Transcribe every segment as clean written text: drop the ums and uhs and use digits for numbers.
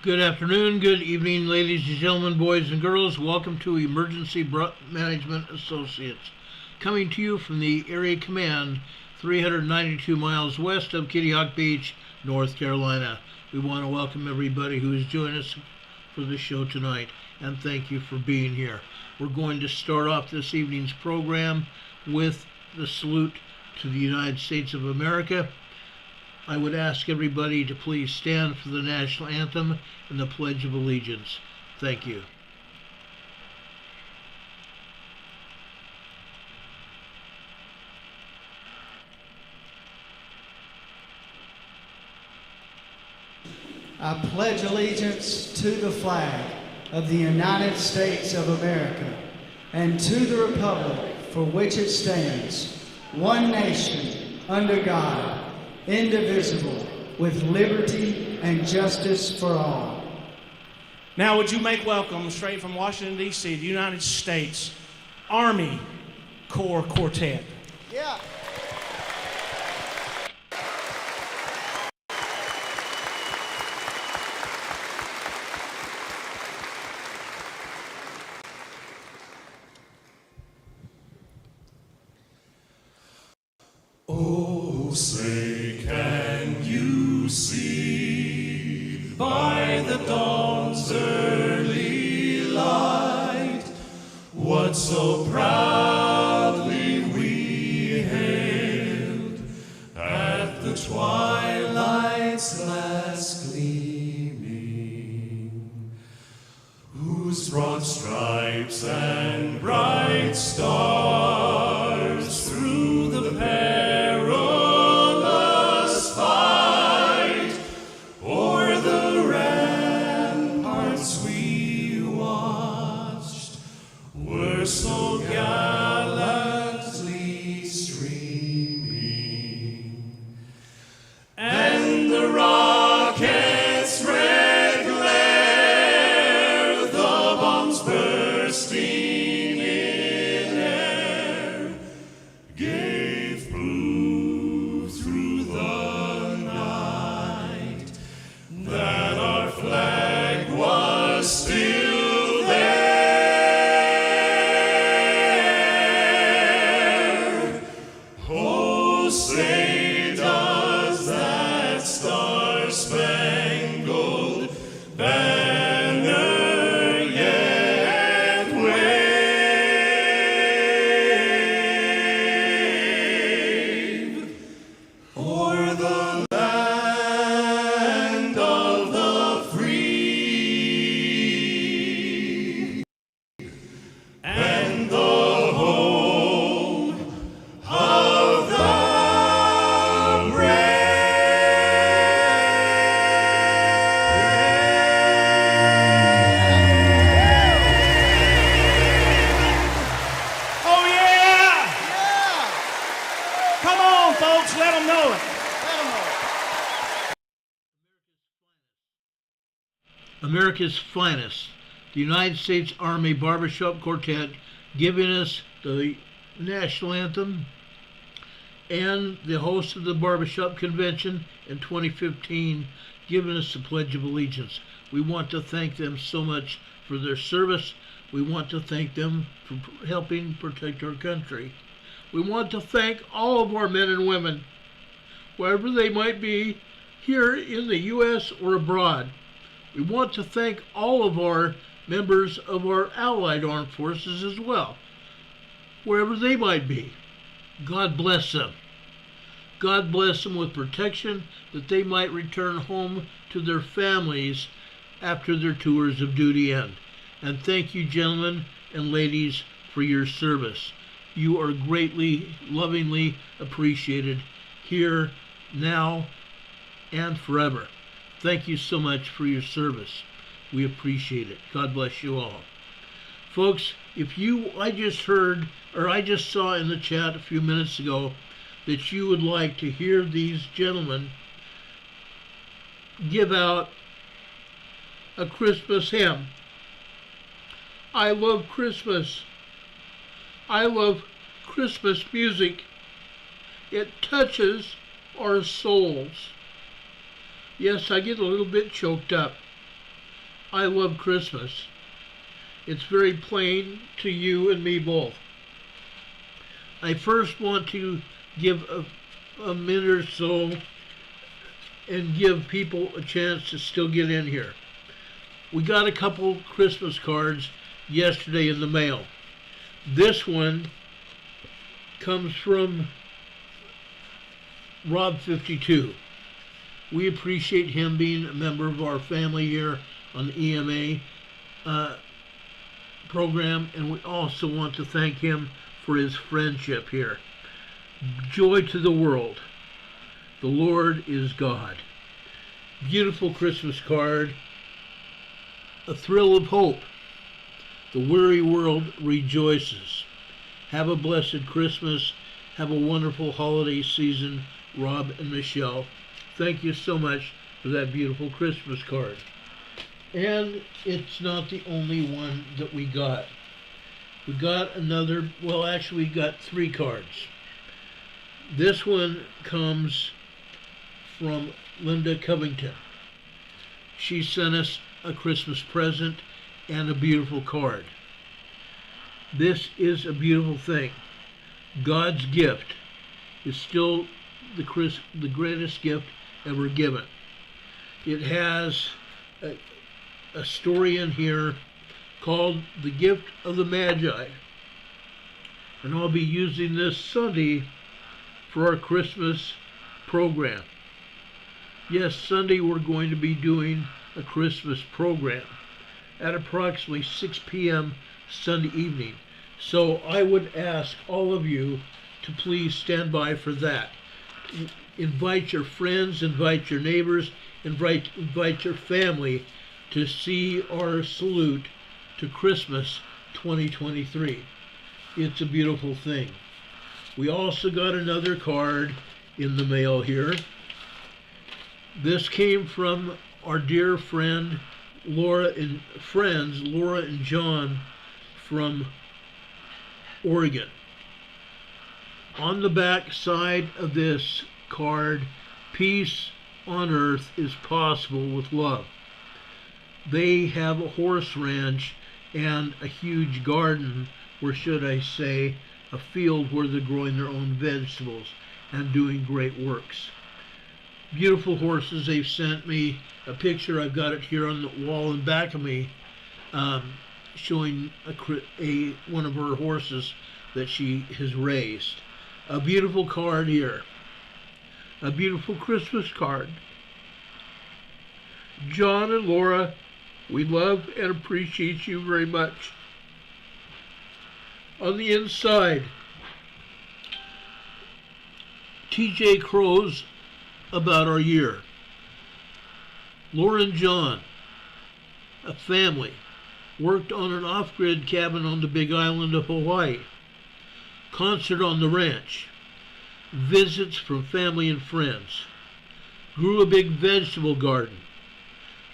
Good afternoon, good evening, ladies and gentlemen, boys and girls. Welcome to Emergency Management Associates, coming to you from the Area Command 392 miles west of Kitty Hawk Beach, North Carolina. We want to welcome everybody who is joining us for the show tonight, and thank you for being here. We're going to start off this evening's program with the salute to the United States of America. I would ask everybody to please stand for the national anthem and the Pledge of Allegiance. Thank you. I pledge allegiance to the flag of the United States of America and to the republic for which it stands, one nation, under God, indivisible, with liberty and justice for all. Now would you make welcome, straight from Washington, D.C., the United States Army Corps Quartet. Yeah. Oh, say can you see by the dawn's early light what so proudly we hailed at the twilight's last gleaming, whose broad stripes and bright stars through the perilous fight o'er the ramparts we watched were so gallantly streaming, and the rocket's red glare, the bombs bursting in air, gave proof through the night that our flag was still there. Oh, say does that star-spangled banner yet wave o'er the land of the free and the home of the Oh yeah! Come on, folks, let them know it. America's finest, the United States Army Barbershop Quartet, giving us the national anthem, and the host of the Barbershop Convention in 2015, giving us the Pledge of Allegiance. We want to thank them so much for their service. We want to thank them for helping protect our country. We want to thank all of our men and women, wherever they might be, here in the U.S. or abroad. We want to thank all of our members of our allied armed forces as well, wherever they might be. God bless them. God bless them with protection, that they might return home to their families after their tours of duty end. And thank you, gentlemen and ladies, for your service. You are greatly, lovingly appreciated here, now, and forever. Thank you so much for your service. We appreciate it. God bless you all. Folks, I just saw in the chat a few minutes ago that you would like to hear these gentlemen give out a Christmas hymn. I love Christmas. I love Christmas music. It touches our souls. Yes, I get a little bit choked up. I love Christmas. It's very plain to you and me both. I first want to give a minute or so and give people a chance to still get in here. We got a couple Christmas cards yesterday in the mail. This one comes from Rob52. We appreciate him being a member of our family here on the EMA program, and we also want to thank him for his friendship here. Joy to the world. The Lord is God. Beautiful Christmas card. A thrill of hope. The weary world rejoices. Have a blessed Christmas. Have a wonderful holiday season, Rob and Michelle. Thank you so much for that beautiful Christmas card. And it's not the only one that we got. We got another, well, actually we got 3 cards. This one comes from Linda Covington. She sent us a Christmas present and a beautiful card. This is a beautiful thing. God's gift is still the greatest gift ever given. It has a story in here called The Gift of the Magi. And I'll be using this Sunday for our Christmas program. Yes, Sunday we're going to be doing a Christmas program at approximately 6 p.m. Sunday evening. So I would ask all of you to please stand by for that. Invite your friends, invite your neighbors, invite your family to see our salute to Christmas 2023. It's a beautiful thing. We also got another card in the mail here. This came from our dear friend Laura and John from Oregon. On the back side of this card, peace on earth is possible with love. They have a horse ranch and a huge garden, or should I say, a field where they're growing their own vegetables and doing great works. Beautiful horses. They've sent me a picture. I've got it here on the wall in back of me, showing one of her horses that she has raised. A beautiful card here. A beautiful Christmas card. John and Laura, we love and appreciate you very much. On the inside, TJ Crow's about our year. Laura and John, a family, worked on an off-grid cabin on the Big Island of Hawaii. Concert on the ranch. Visits from family and friends. Grew a big vegetable garden.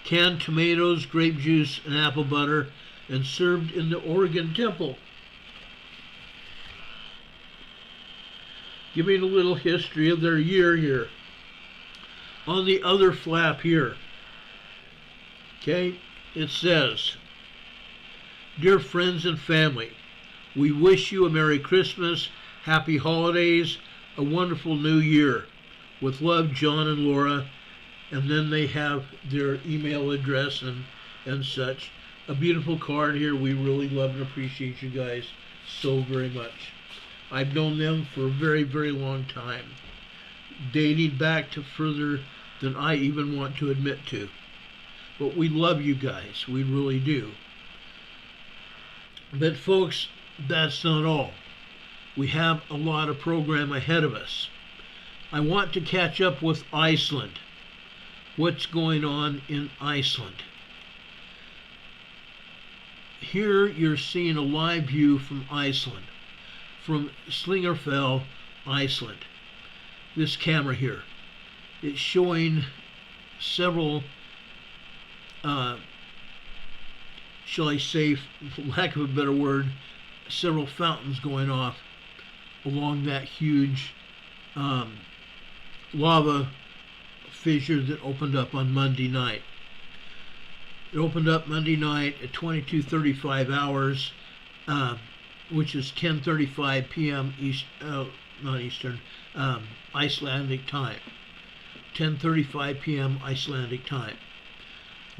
Canned tomatoes, grape juice, and apple butter, and served in the Oregon Temple. Giving a little history of their year here. On the other flap here, okay, it says, "Dear friends and family, we wish you a Merry Christmas, Happy Holidays, a wonderful New Year. With love, John and Laura." And then they have their email address and such. A beautiful card here. We really love and appreciate you guys so very much. I've known them for a very, very long time, dating back to further than I even want to admit to. But we love you guys. We really do. But folks, that's not all. We have a lot of program ahead of us. I want to catch up with Iceland. What's going on in Iceland? Here you're seeing a live view from Iceland, from Slingerfell, Iceland. This camera here, it's showing several, shall I say, for lack of a better word, several fountains going off along that huge lava fissure that opened up on Monday night. It opened up Monday night at 22:35 hours, which is 10:35 p.m. Not Eastern, Icelandic time. 10:35 p.m. Icelandic time.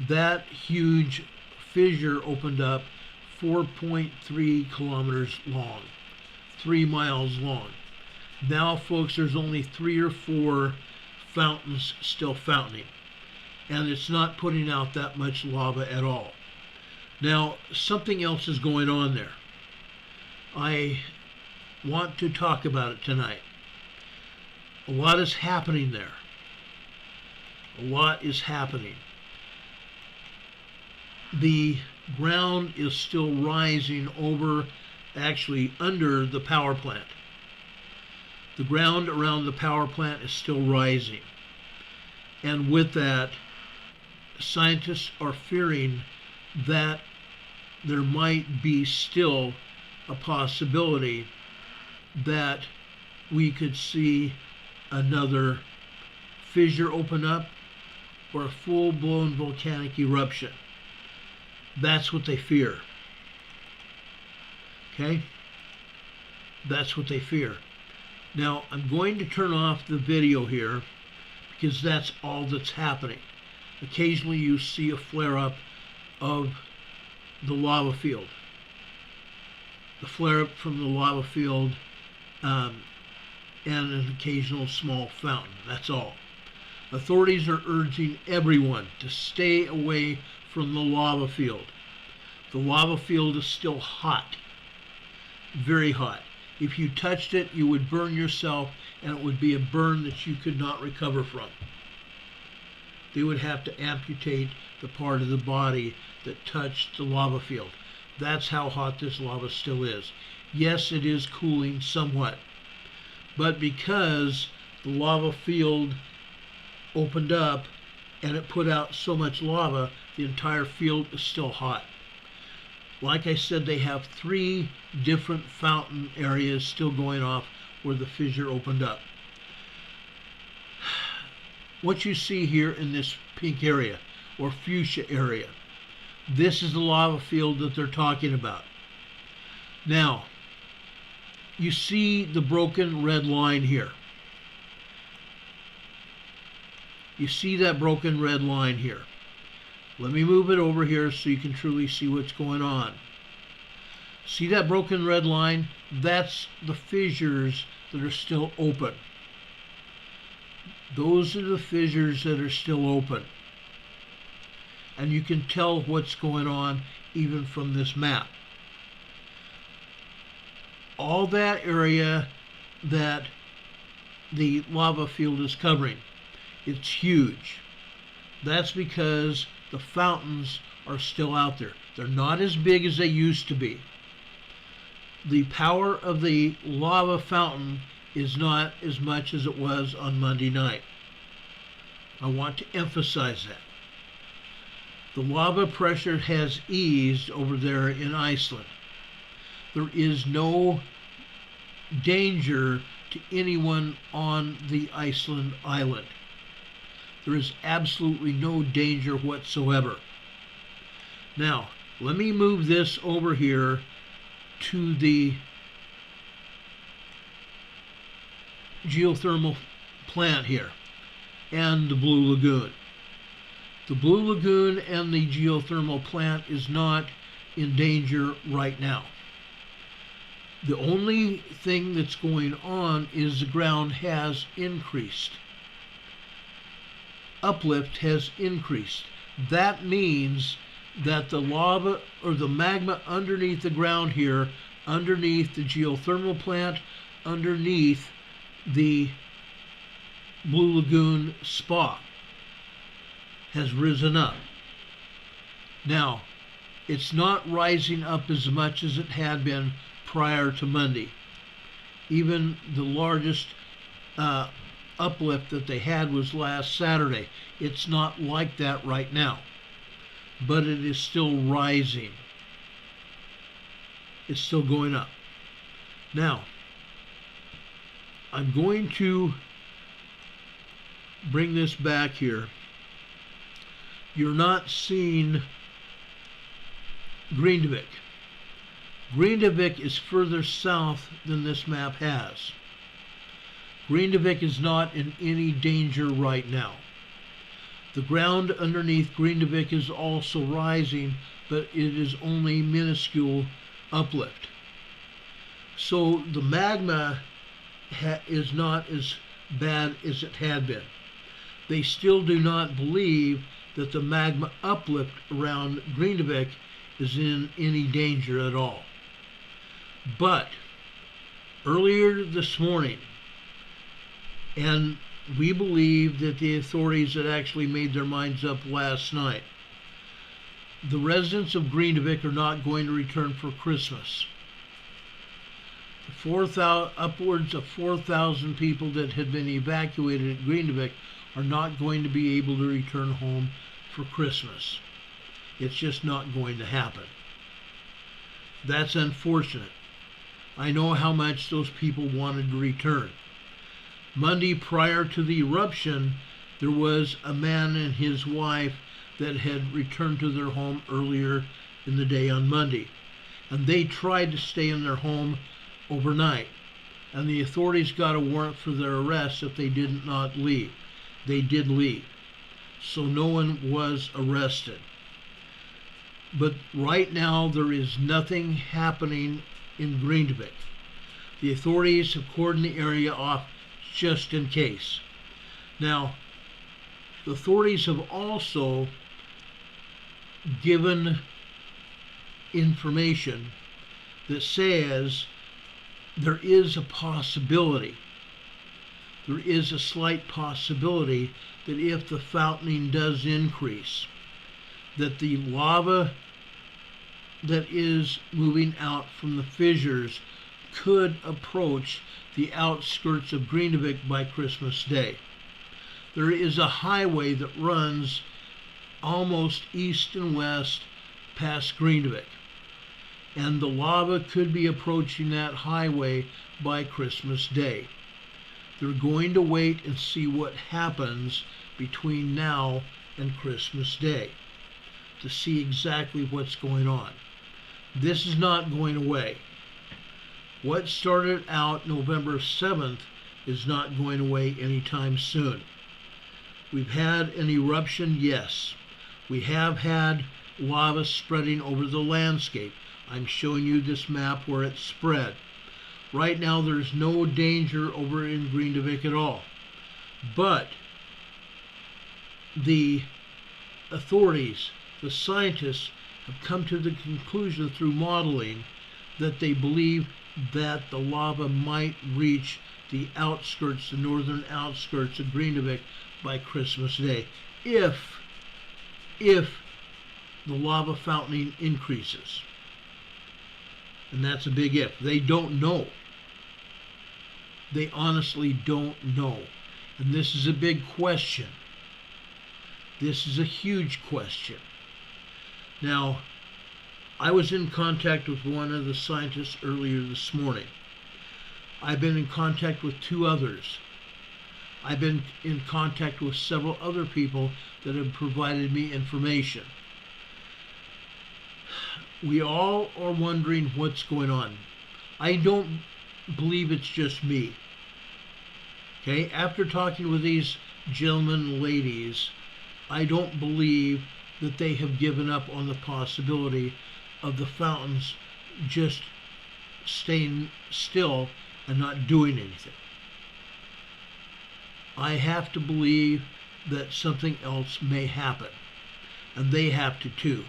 That huge fissure opened up 4.3 kilometers long, 3 miles long. Now, folks, there's only 3 or 4 fountains still fountaining, and it's not putting out that much lava at all. Now, something else is going on there. I want to talk about it tonight. A lot is happening there. A lot is happening. The ground is still rising over, actually under the power plant. The ground around the power plant is still rising. And with that, scientists are fearing that there might be still a possibility that we could see another fissure open up or a full-blown volcanic eruption. That's what they fear. Okay? That's what they fear. Now, I'm going to turn off the video here because that's all that's happening. Occasionally you see a flare-up of the lava field. The flare-up from the lava field and an occasional small fountain. That's all. Authorities are urging everyone to stay away from the lava field. The lava field is still hot, very hot. If you touched it, you would burn yourself, and it would be a burn that you could not recover from. They would have to amputate the part of the body that touched the lava field. That's how hot this lava still is. Yes, it is cooling somewhat, but because the lava field opened up and it put out so much lava, the entire field is still hot. Like I said, they have 3 different fountain areas still going off where the fissure opened up. What you see here in this pink area or fuchsia area, this is the lava field that they're talking about. Now, you see the broken red line here. You see that broken red line here. Let me move it over here so you can truly see what's going on. See that broken red line? That's the fissures that are still open. Those are the fissures that are still open. And you can tell what's going on even from this map. All that area that the lava field is covering, it's huge. That's because the fountains are still out there. They're not as big as they used to be. The power of the lava fountain is not as much as it was on Monday night. I want to emphasize that. The lava pressure has eased over there in Iceland. There is no danger to anyone on the Iceland island. There is absolutely no danger whatsoever. Now, let me move this over here to the geothermal plant here and the Blue Lagoon. The Blue Lagoon and the geothermal plant is not in danger right now. The only thing that's going on is the ground has increased. Uplift has increased. That means that the lava or the magma underneath the ground here, underneath the geothermal plant, underneath the Blue Lagoon spa, has risen up. Now, it's not rising up as much as it had been prior to Monday. Even the largest uplift that they had was last Saturday. It's not like that right now, but it is still rising. It's still going up. Now, I'm going to bring this back here. You're not seeing Grindavik. Grindavik is further south than this map has. Grindavik is not in any danger right now. The ground underneath Grindavik is also rising, but it is only minuscule uplift. So the magma is not as bad as it had been. They still do not believe that the magma uplift around Grindavik is in any danger at all. But earlier this morning, and we believe that the authorities had actually made their minds up last night, the residents of Grindavik are not going to return for Christmas. Upwards of 4,000 people that had been evacuated at Grindavik are not going to be able to return home for Christmas. It's just not going to happen. That's unfortunate. I know how much those people wanted to return. Monday, prior to the eruption, there was a man and his wife that had returned to their home earlier in the day on Monday. And they tried to stay in their home overnight. And the authorities got a warrant for their arrest if they did not leave. They did leave. So no one was arrested. But right now there is nothing happening in Grindavik. The authorities have cordoned the area off just in case. Now, the authorities have also given information that says there is a possibility, there is a slight possibility that if the fountaining does increase, that the lava that is moving out from the fissures could approach the outskirts of Grindavik by Christmas Day. There is a highway that runs almost east and west past Grindavik, and the lava could be approaching that highway by Christmas Day. They're going to wait and see what happens between now and Christmas Day to see exactly what's going on. This is not going away. What started out November 7th is not going away anytime soon. We've had an eruption, yes. We have had lava spreading over the landscape. I'm showing you this map where it's spread. Right now there's no danger over in Grindavik at all. But the authorities, the scientists, have come to the conclusion through modeling that they believe that the lava might reach the outskirts, the northern outskirts of Grindavik by Christmas Day, if the lava fountaining increases. And that's a big if. They don't know. They honestly don't know. And this is a big question. This is a huge question. Now, I was in contact with one of the scientists earlier this morning. I've been in contact with two others. I've been in contact with several other people that have provided me information. We all are wondering what's going on. I don't believe it's just me. Okay, after talking with these gentlemen and ladies, I don't believe that they have given up on the possibility of the fountains just staying still and not doing anything. I have to believe that something else may happen, and they have to too.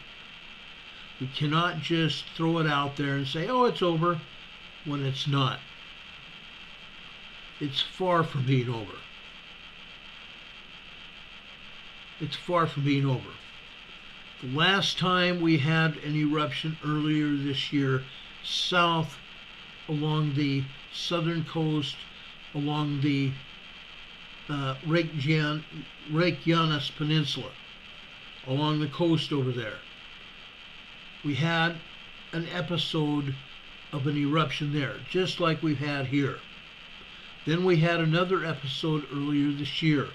We cannot just throw it out there and say, oh, it's over, when it's not. It's far from being over. It's far from being over. The last time we had an eruption earlier this year, south along the southern coast, along the Reykjanes Peninsula, along the coast over there, we had an episode of an eruption there, just like we've had here. Then we had another episode earlier this year.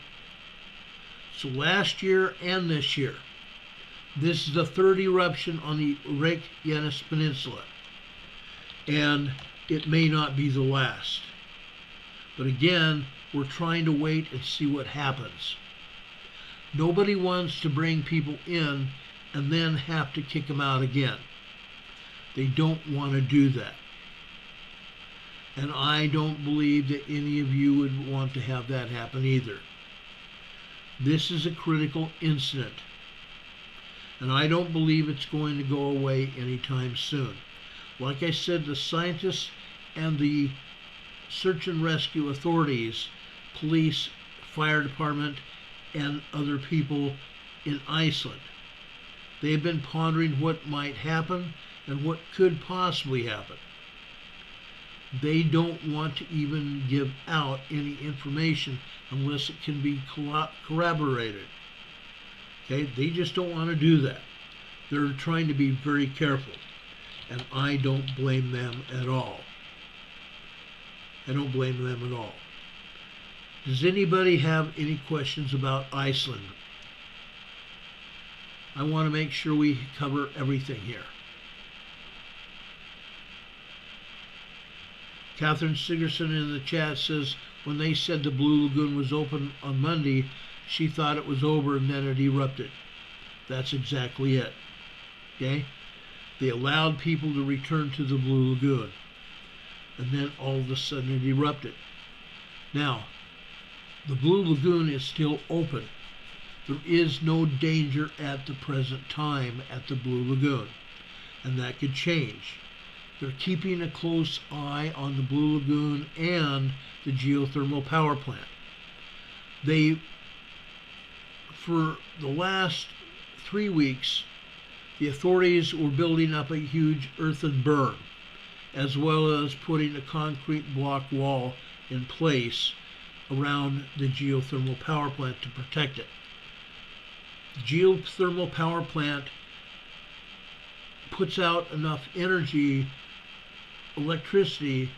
So last year and this year, This is the third eruption on the Reykjanes Peninsula, and it may not be the last. But again, we're trying to wait and see what happens. Nobody wants to bring people in and then have to kick them out again. They don't want to do that. And I don't believe that any of you would want to have that happen either. This is a critical incident, and I don't believe it's going to go away anytime soon. Like I said, the scientists and the search and rescue authorities, police, fire department, and other people in Iceland, they've been pondering what might happen and what could possibly happen. They don't want to even give out any information unless it can be corroborated. Okay, they just don't want to do that. They're trying to be very careful, and I don't blame them at all. I don't blame them at all. Does anybody have any questions about Iceland? I want to make sure we cover everything here. Catherine Sigerson in the chat says, when they said the Blue Lagoon was open on Monday, she thought it was over and then it erupted. That's exactly it. Okay? They allowed people to return to the Blue Lagoon, and then all of a sudden it erupted. Now, the Blue Lagoon is still open. There is no danger at the present time at the Blue Lagoon, and that could change. They're keeping a close eye on the Blue Lagoon and the geothermal power plant. For the last 3 weeks, the authorities were building up a huge earthen berm, as well as putting a concrete block wall in place around the geothermal power plant to protect it. The geothermal power plant puts out enough energy, electricity,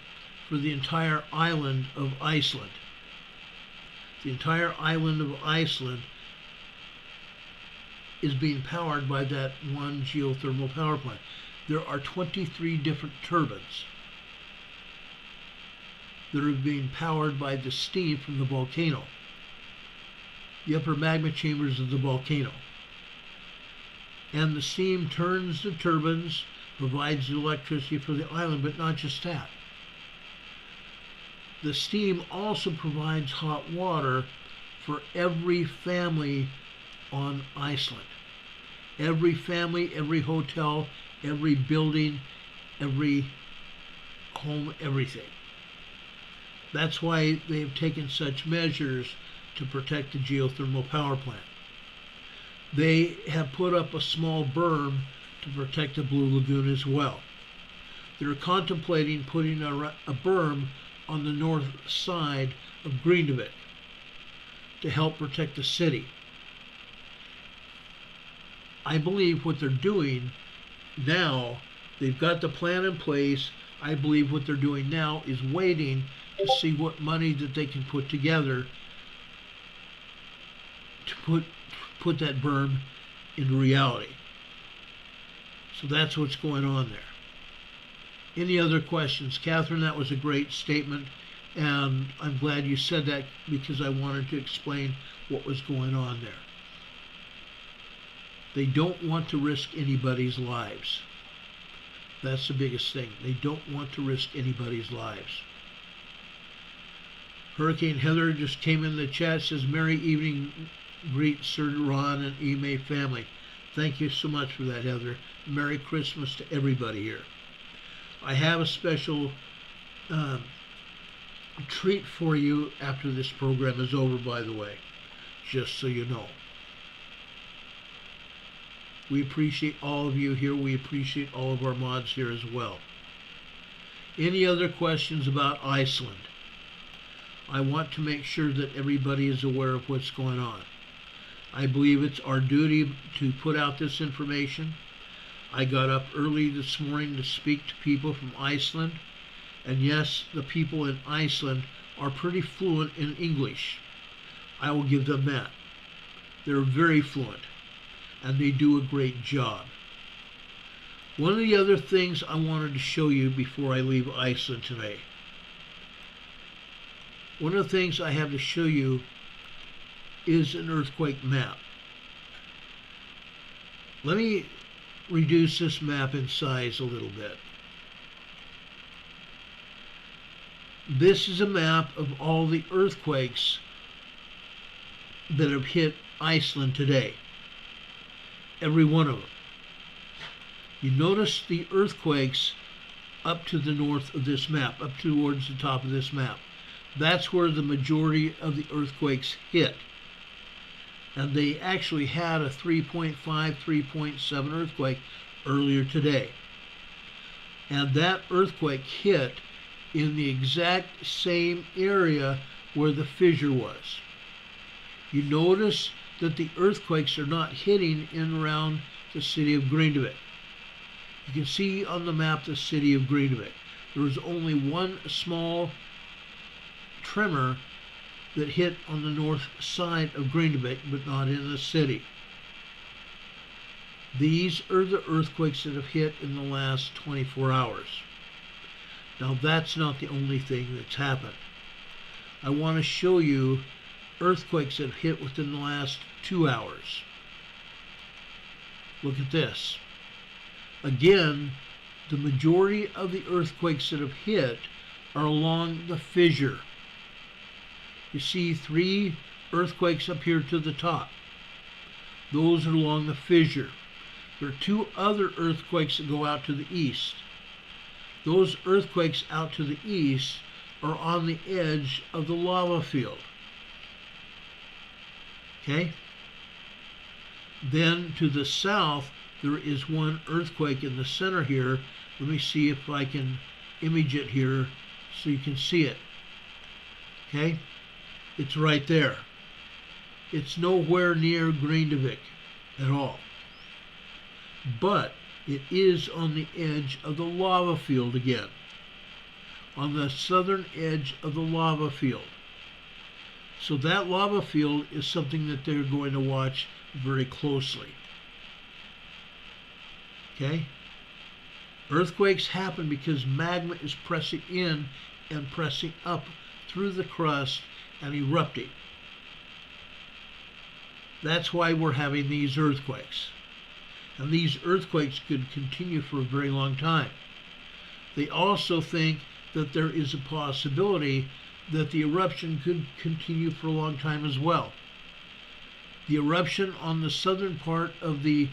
for the entire island of Iceland. The entire island of Iceland is being powered by that one geothermal power plant. There are 23 different turbines that are being powered by the steam from the volcano, the upper magma chambers of the volcano. And the steam turns the turbines, provides the electricity for the island, but not just that. The steam also provides hot water for every family on Iceland. Every family, every hotel, every building, every home, everything. That's why they've taken such measures to protect the geothermal power plant. They have put up a small berm to protect the Blue Lagoon as well. They're contemplating putting a berm on the north side of Grindavik to help protect the city. I believe what they're doing now, they've got the plan in place. I believe what they're doing now is waiting to see what money that they can put together to put that berm into reality. So that's what's going on there. Any other questions? Catherine, that was a great statement, and I'm glad you said that because I wanted to explain what was going on there. They don't want to risk anybody's lives. That's the biggest thing. They don't want to risk anybody's lives. Hurricane Heather just came in the chat, says, Merry evening, greet Sir Ron and Ime family. Thank you so much for that, Heather. Merry Christmas to everybody here. I have a special treat for you after this program is over, by the way, just so you know. We appreciate all of you here. We appreciate all of our mods here as well. Any other questions about Iceland? I want to make sure that everybody is aware of what's going on. I believe it's our duty to put out this information. I got up early this morning to speak to people from Iceland, and yes, the people in Iceland are pretty fluent in English. I will give them that. They're very fluent. and they do a great job. One of the other things I wanted to show you before I leave Iceland today, one of the things I have to show you is an earthquake map. Let me reduce this map in size a little bit. This is a map of all the earthquakes that have hit Iceland today. Every one of them. You notice the earthquakes up to the north of this map, up towards the top of this map. That's where the majority of the earthquakes hit. And they actually had a 3.5, 3.7 earthquake earlier today. And that earthquake hit in the exact same area where the fissure was. You notice that the earthquakes are not hitting in around the city of Grindavik. You can see on the map the city of Grindavik. There was only one small tremor that hit on the north side of Grindavik, but not in the city. These are the earthquakes that have hit in the last 24 hours. Now that's not the only thing that's happened. I want to show you earthquakes that have hit within the last 2 hours. Look at this. Again, the majority of the earthquakes that have hit are along the fissure. You see 3 earthquakes up here to the top. Those are along the fissure. There are 2 other earthquakes that go out to the east. Those earthquakes out to the east are on the edge of the lava field. Okay? Then to the south, there is one earthquake in the center here. Let me see if I can image it here so you can see it. Okay? It's right there. It's nowhere near Grindavik at all. But it is on the edge of the lava field again. On the southern edge of the lava field. So that lava field is something that they're going to watch very closely. Okay? Earthquakes happen because magma is pressing in and pressing up through the crust and erupting. That's why we're having these earthquakes. And these earthquakes could continue for a very long time. They also think that there is a possibility that the eruption could continue for a long time as well. The eruption on the southern part of the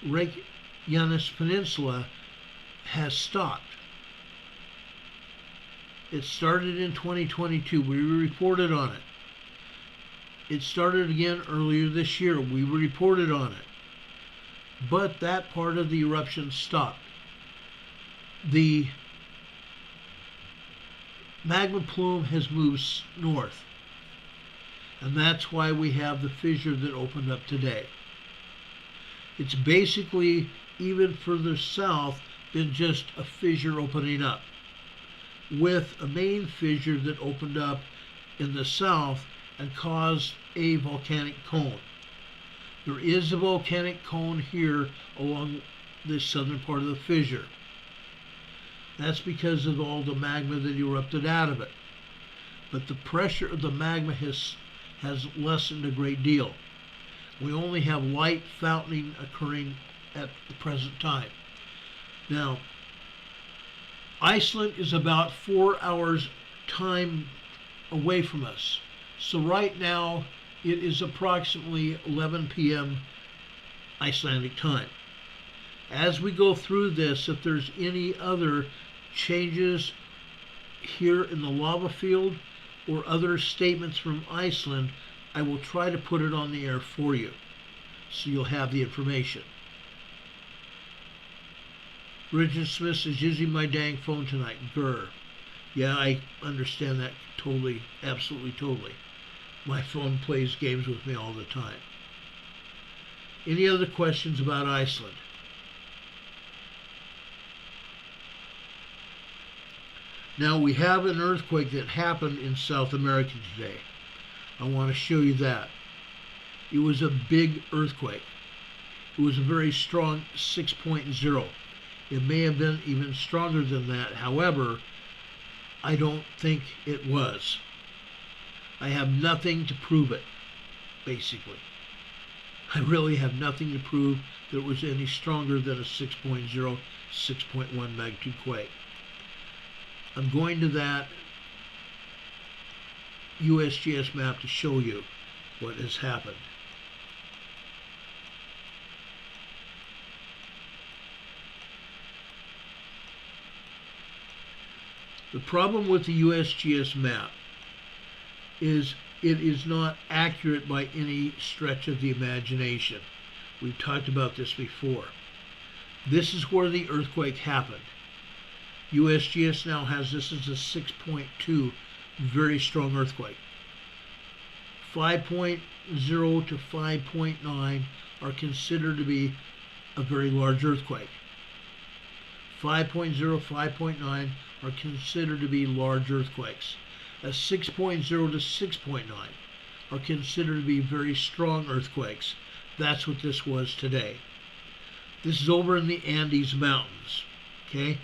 Reykjanes Peninsula has stopped. It started in 2022. We reported on it. It started again earlier this year. We reported on it. But that part of the eruption stopped. The magma plume has moved north. And that's why we have the fissure that opened up today. It's basically even further south than just a fissure opening up, with a main fissure that opened up in the south and caused a volcanic cone. There is a volcanic cone here along the southern part of the fissure. That's because of all the magma that erupted out of it. But the pressure of the magma has lessened a great deal. We only have light fountaining occurring at the present time. Now, Iceland is about 4 hours time away from us. So right now, it is approximately 11 p.m. Icelandic time. As we go through this, if there's any other changes here in the lava field or other statements from Iceland, I will try to put it on the air for you, so you'll have the information. Richard Smith is using my dang phone tonight. Grr. Yeah, I understand that totally, absolutely, totally. My phone plays games with me all the time. Any other questions about Iceland? Now, we have an earthquake that happened in South America today. I want to show you that. It was a big earthquake. It was a very strong 6.0. It may have been even stronger than that. However, I don't think it was. I have nothing to prove it, basically. I really have nothing to prove that it was any stronger than a 6.0, 6.1 magnitude quake. I'm going to that USGS map to show you what has happened. The problem with the USGS map is it is not accurate by any stretch of the imagination. We've talked about this before. This is where the earthquake happened. USGS now has this as a 6.2 very strong earthquake. 5.0 to 5.9 are considered to be a very large earthquake. 5.0, 5.9 are considered to be large earthquakes. A 6.0 to 6.9 are considered to be very strong earthquakes. That's what this was today. This is over in the Andes Mountains. Okay?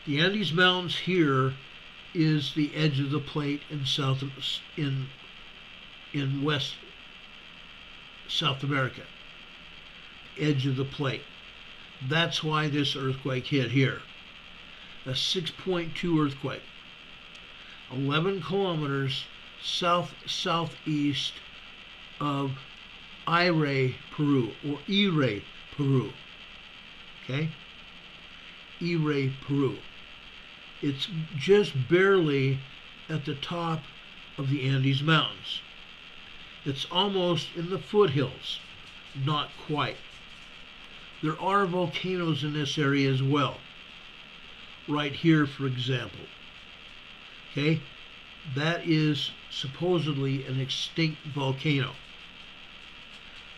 The Andes Mountains here is the edge of the plate in West South America. Edge of the plate. That's why this earthquake hit here. A 6.2 earthquake. 11 kilometers southeast of Iray, Peru, or Iray, Peru. Okay? Iray, Peru. It's just barely at the top of the Andes Mountains. It's almost in the foothills. Not quite. There are volcanoes in this area as well. Right here, for example. Okay? That is supposedly an extinct volcano.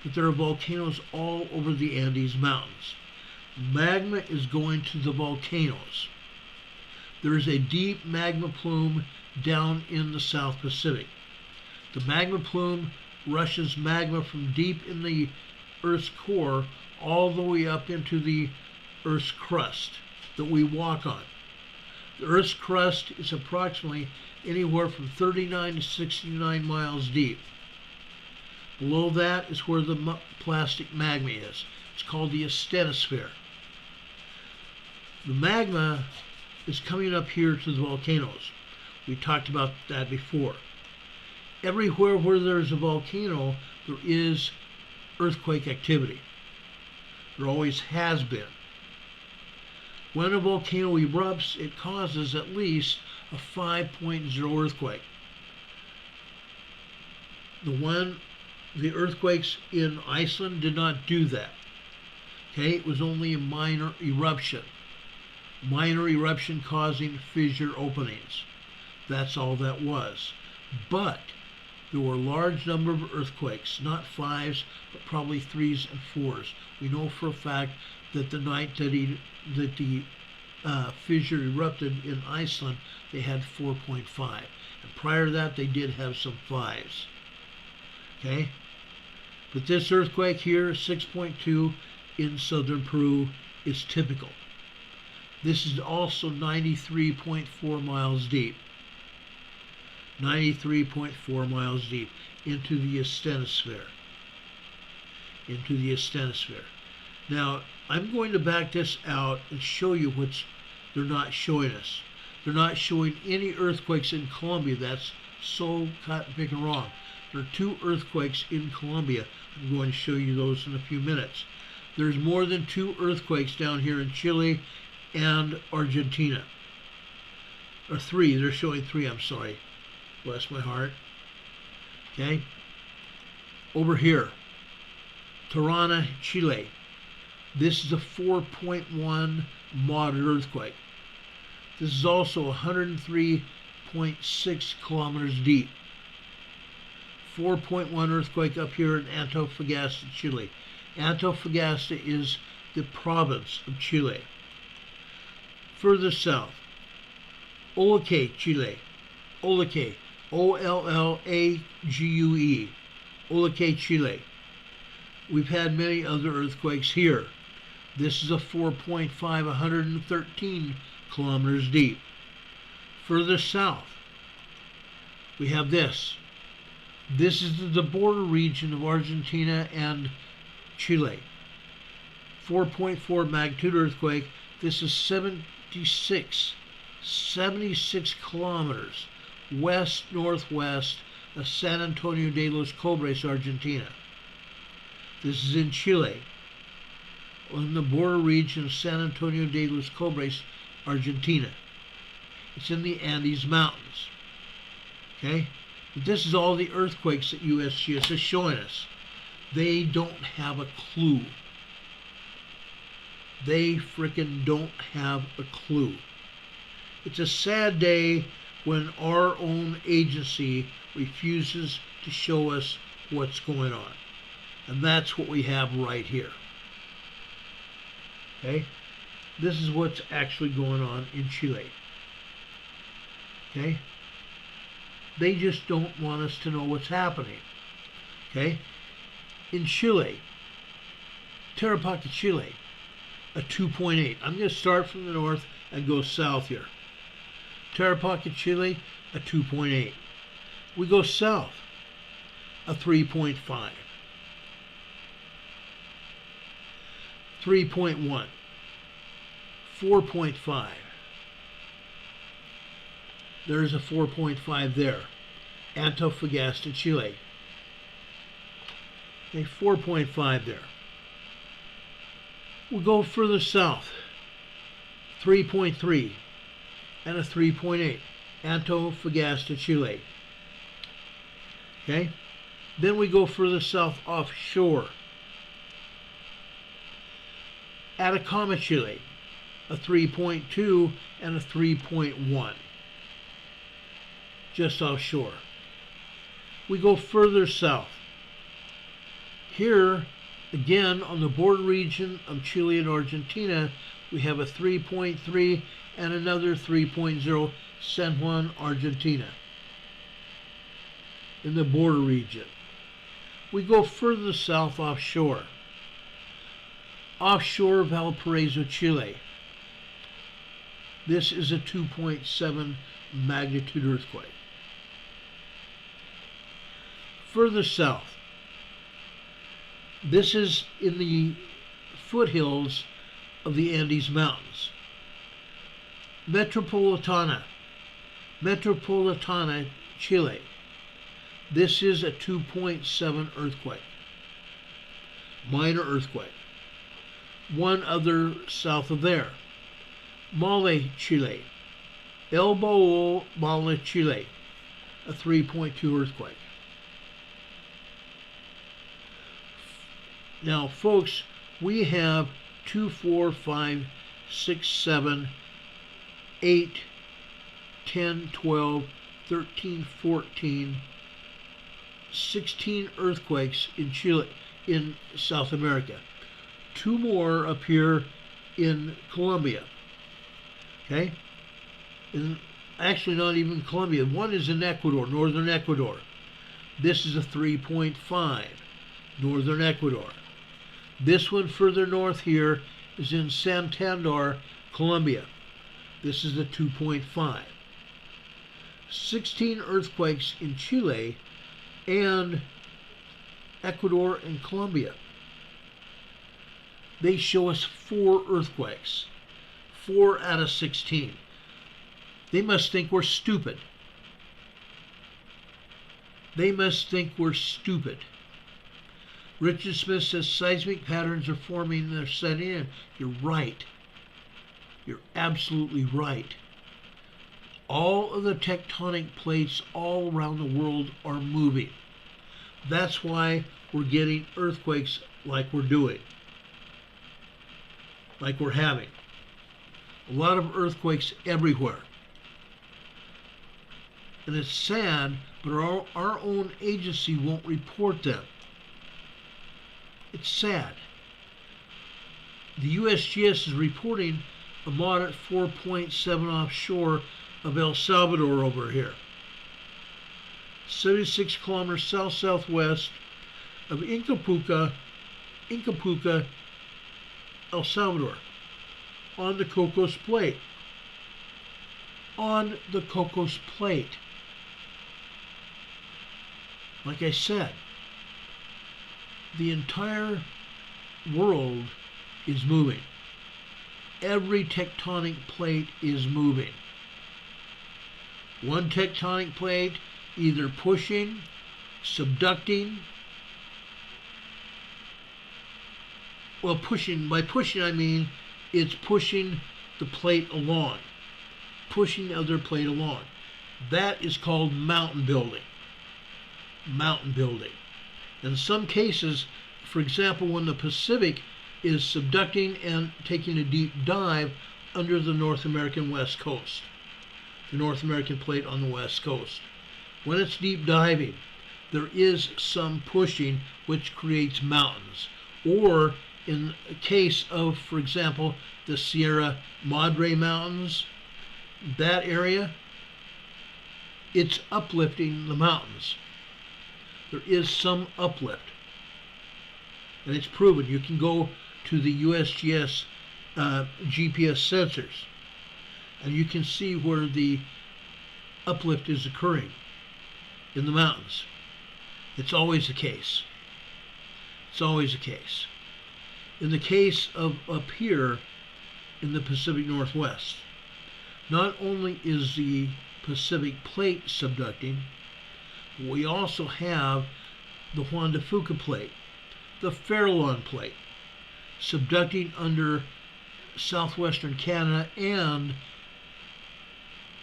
But there are volcanoes all over the Andes Mountains. Magma is going to the volcanoes. There is a deep magma plume down in the South Pacific. The magma plume rushes magma from deep in the Earth's core all the way up into the Earth's crust that we walk on. The Earth's crust is approximately anywhere from 39 to 69 miles deep. Below that is where the plastic magma is. It's called the asthenosphere. The magma is coming up here to the volcanoes. We talked about that before. Everywhere where there's a volcano, there is earthquake activity. There always has been. When a volcano erupts, it causes at least a 5.0 earthquake. The earthquakes in Iceland did not do that. Okay, it was only a minor eruption. Minor eruption causing fissure openings. That's all that was. But there were a large number of earthquakes, not 5s, but probably 3s and 4s. We know for a fact that the night that the fissure erupted in Iceland, they had 4.5. And prior to that, they did have some 5s. Okay? But this earthquake here, 6.2 in southern Peru, is typical. This is also 93.4 miles deep. 93.4 miles deep into the asthenosphere. Into the asthenosphere. Now, I'm going to back this out and show you what they're not showing us. They're not showing any earthquakes in Colombia. That's so freaking wrong. There are 2 earthquakes in Colombia. I'm going to show you those in a few minutes. There's more than 2 earthquakes down here in Chile and Argentina. Or 3. They're showing 3, I'm sorry. Bless my heart. Okay? Over here, Tirana, Chile. This is a 4.1 moderate earthquake. This is also 103.6 kilometers deep. 4.1 earthquake up here in Antofagasta, Chile. Antofagasta is the province of Chile. Further south, Olague, Chile. Olague, O-L-L-A-G-U-E. Olague, Chile. We've had many other earthquakes here. This is a 4.5, 113 kilometers deep. Further south, we have this. This is the border region of Argentina and Chile. 4.4 magnitude earthquake. This is 76 kilometers west-northwest of San Antonio de los Cobres, Argentina. This is in Chile, on the border region of San Antonio de los Cobres, Argentina. It's in the Andes Mountains. Okay? But this is all the earthquakes that USGS is showing us. They don't have a clue. They frickin' don't have a clue. It's a sad day when our own agency refuses to show us what's going on. And that's what we have right here. Okay? This is what's actually going on in Chile. Okay? They just don't want us to know what's happening. Okay? In Chile, Tarapaca, Chile, a 2.8. I'm going to start from the north and go south here. Tarapaca, Chile, a 2.8. We go south, a 3.5. 3.1. 4.5. There's a 4.5 there. Antofagasta, Chile. A 4.5 there. We'll go further south. 3.3 and a 3.8. Antofagasta, Chile. Okay? Then we go further south offshore. Atacama, Chile. A 3.2 and a 3.1. Just offshore. We go further south. Here, again, on the border region of Chile and Argentina, we have a 3.3 and another 3.0, San Juan, Argentina, in the border region. We go further south offshore. Offshore Valparaiso, Chile. This is a 2.7 magnitude earthquake. Further south, this is in the foothills of the Andes Mountains. Metropolitana, Chile. This is a 2.7 earthquake. Minor earthquake. One other south of there. Maui, Chile. El Baúl, Maui, Chile. A 3.2 earthquake. Now, folks, we have 2, 4, 5, 6, 7, 8, 10, 12, 13, 14, 16 earthquakes in Chile, in South America. 2 more up here in Colombia. Okay? And actually not even Colombia. One is in Ecuador, northern Ecuador. This is a 3.5, northern Ecuador. This one further north here is in Santander, Colombia. This is a 2.5. 16 earthquakes in Chile and Ecuador and Colombia. They show us 4 earthquakes. 4 out of 16. They must think we're stupid. They must think we're stupid. Richard Smith says seismic patterns are forming and they're setting in. You're right. You're absolutely right. All of the tectonic plates all around the world are moving. That's why we're getting earthquakes like we're doing. Like we're having. A lot of earthquakes everywhere. And it's sad, but our own agency won't report them. It's sad. The USGS is reporting a moderate 4.7 offshore of El Salvador over here. 76 kilometers south-southwest of Incapuca Incapuca, El Salvador, on the Cocos Plate. On the Cocos Plate. Like I said, the entire world is moving. Every tectonic plate is moving. One tectonic plate either pushing, subducting, well, pushing, by pushing I mean it's pushing the plate along, pushing the other plate along. That is called mountain building. Mountain building. In some cases, for example, when the Pacific is subducting and taking a deep dive under the North American West Coast, the North American plate on the West Coast. When it's deep diving, there is some pushing which creates mountains. Or in the case of, for example, the Sierra Madre Mountains, that area, it's uplifting the mountains. There is some uplift. And it's proven. You can go to the USGS GPS sensors and you can see where the uplift is occurring in the mountains. It's always the case. It's always the case. In the case of up here in the Pacific Northwest, not only is the Pacific plate subducting, but we also have the Juan de Fuca plate, the Farallon plate, subducting under southwestern Canada and